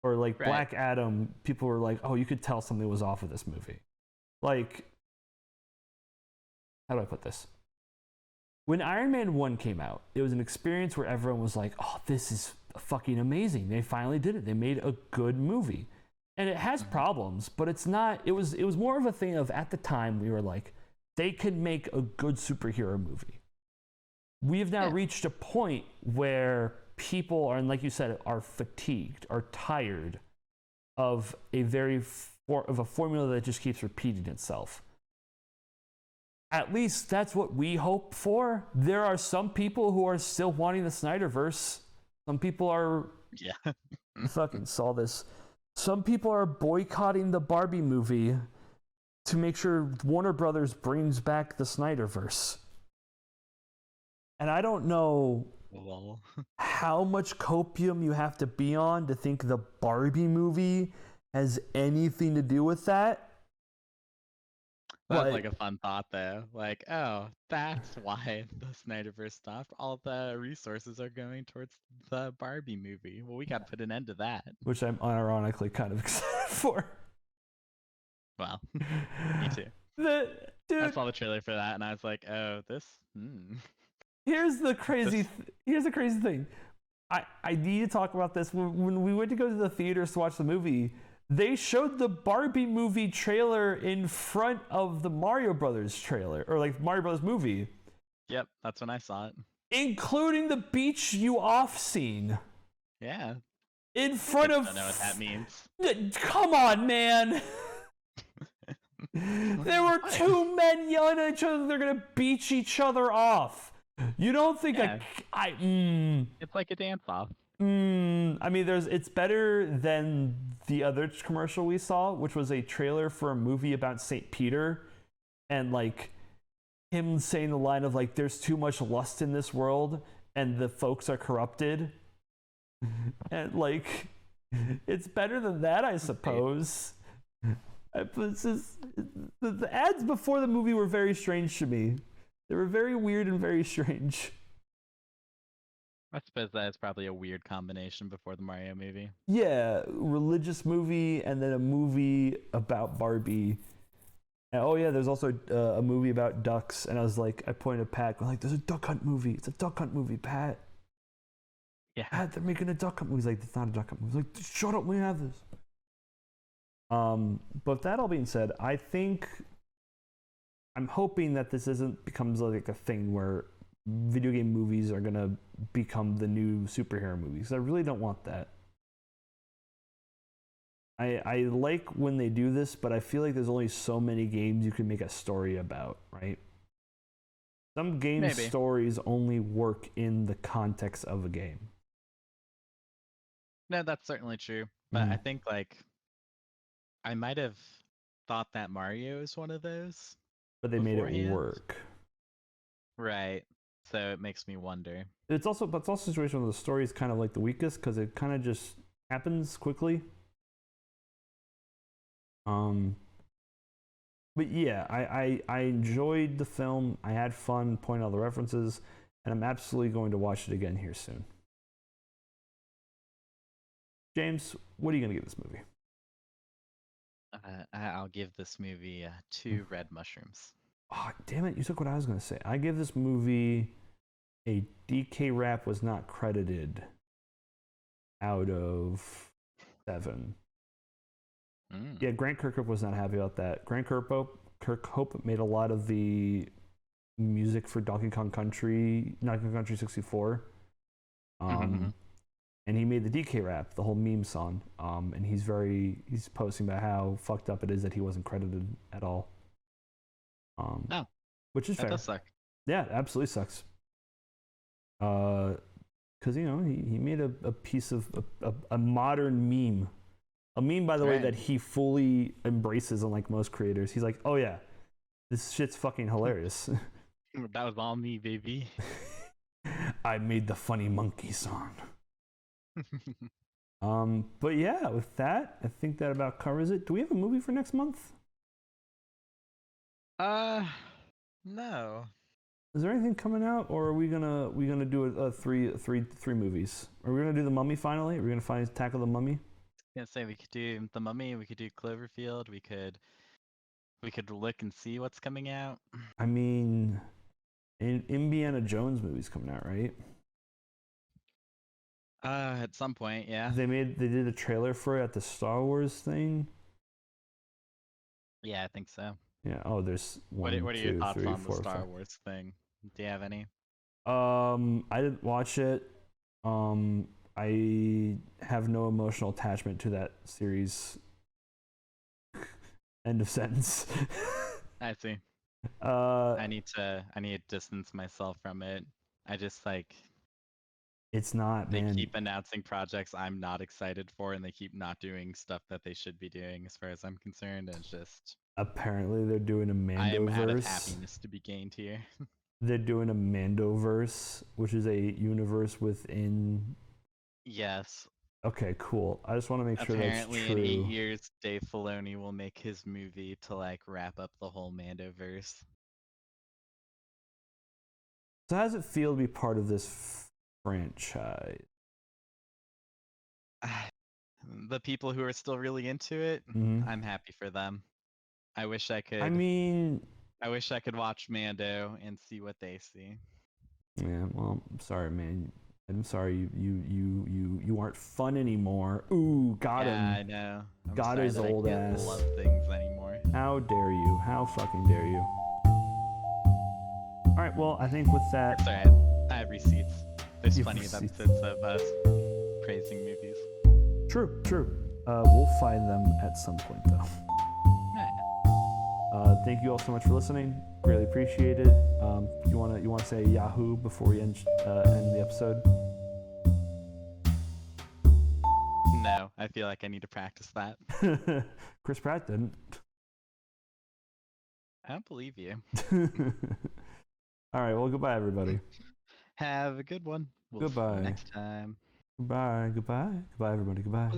Or like Black Adam, people were like, oh, you could tell something was off with this movie. Like, how do I put this? When Iron Man 1 came out, it was an experience where everyone was like, oh, this is fucking amazing. They finally did it. They made a good movie. And it has problems, but it's not, it was more of a thing of, at the time, we were like, they could make a good superhero movie. We have now reached a point where people are, and like you said, are fatigued, are tired of a formula that just keeps repeating itself. At least that's what we hope for. There are some people who are still wanting the Snyderverse. Some people are fucking saw this. Some people are boycotting the Barbie movie to make sure Warner Brothers brings back the Snyderverse. And I don't know Lol. how much copium you have to be on to think the Barbie movie has anything to do with that. That's But like a fun thought though. Like, oh, that's why the Snyderverse stopped. All the resources are going towards the Barbie movie. Well, we got to put an end to that. which I'm unironically kind of excited for. Well, me too. The I dude, saw the trailer for that and I was like, oh, this. here's the crazy. This- Here's the crazy thing. I need to talk about this. When we went to go to the theaters to watch the movie, they showed the Barbie movie trailer in front of the Mario Brothers trailer, or like Mario Brothers movie, Yep, that's when I saw it. including the beach you off scene Yeah. in front I of. don't know what that means. Come on, man. There were two men yelling at each other. They're gonna beach each other off. You don't think Yeah. It's like a dance off. I mean, it's better than the other commercial we saw, which was a trailer for a movie about St. Peter, and like him saying the line of like, "There's too much lust in this world, and the folks are corrupted," and like, it's better than that, I suppose. It's just, the ads before the movie were very strange to me. They were very weird and very strange. I suppose that is probably a weird combination before the Mario movie. Yeah, religious movie and then a movie about Barbie. And, oh yeah, there's also a movie about ducks. And I was like, I pointed at Pat, like, there's a duck hunt movie. It's a duck hunt movie, Pat. Yeah. Pat, they're making a duck hunt movie. He's like, it's not a duck hunt movie. He's like, shut up, we have this. But that all being said, I'm hoping that this becomes like a thing where video game movies are gonna become the new superhero movies. I really don't want that. I like when they do this, but I feel like there's only so many games you can make a story about, right? Some game Maybe. stories only work in the context of a game. No, that's certainly true. But I think like I might have thought that Mario is one of those. But they made it beforehand. work. Right. So it makes me wonder. It's also a situation where the story is kind of like the weakest because it kind of just happens quickly. But yeah, I enjoyed the film. I had fun pointing out the references, and I'm absolutely going to watch it again here soon. James, what are you going to give this movie? I'll give this movie 2 red mushrooms. Oh, damn it, you took what I was going to say. I give this movie a DK Rap was not credited out of 7. Yeah, Grant Kirkhope was not happy about that. Grant Kirkhope made a lot of the music for Donkey Kong Country 64. And he made the DK Rap, the whole meme song. And he's posting about how fucked up it is that he wasn't credited at all. Which is fair. That does suck. Yeah, it absolutely sucks. Because he made a piece of a modern meme. A meme, by the way, that he fully embraces, unlike most creators. He's like, oh yeah, this shit's fucking hilarious. That was all me, baby. I made the funny monkey song. But yeah, with that, I think that about covers it. Do we have a movie for next month? No. Is there anything coming out, or are we gonna do a three movies? Are we gonna do The Mummy finally? Are we gonna tackle The Mummy? Yeah, say we could do The Mummy, we could do Cloverfield, we could look and see what's coming out. I mean, Indiana Jones movie's coming out, right? At some point, yeah. They did a trailer for it at the Star Wars thing. Yeah, I think so. Yeah. Oh, there's one. What are your thoughts on the Star Wars thing? Do you have any? I didn't watch it. I have no emotional attachment to that series. End of sentence. I see. I need to distance myself from it. I just like it's not, they man. keep announcing projects I'm not excited for, and they keep not doing stuff that they should be doing as far as I'm concerned. And it's just apparently they're doing a Mandoverse. I am out of happiness to be gained here. they're doing a Mandoverse, which is a universe within. Yes. Okay, cool. I just want to make sure that's Apparently, in 8 true. years, Dave Filoni will make his movie to like wrap up the whole Mandoverse. So how does it feel to be part of this franchise? The people who are still really into it, Mhm. I'm happy for them. I wish I could. I mean, I wish I could watch Mando and see what they see. yeah. Well, I'm sorry, man. I'm sorry you aren't fun anymore. Ooh, got Yeah, him. I know. I'm Got sorry his that old I can't ass. love things anymore. How dare you? How fucking dare you? All right. Well, I think with that, It's alright. I have receipts. There's You've plenty of receipts. episodes of us praising movies. true. We'll find them at some point, though. Yeah. Thank you all so much for listening. Really appreciate it. You wanna say Yahoo before we end the episode? No, I feel like I need to practice that. Chris Pratt didn't. I don't believe you. All right. Well, goodbye, everybody. Have a good one. We'll see Goodbye. you next time. Goodbye, everybody. Goodbye.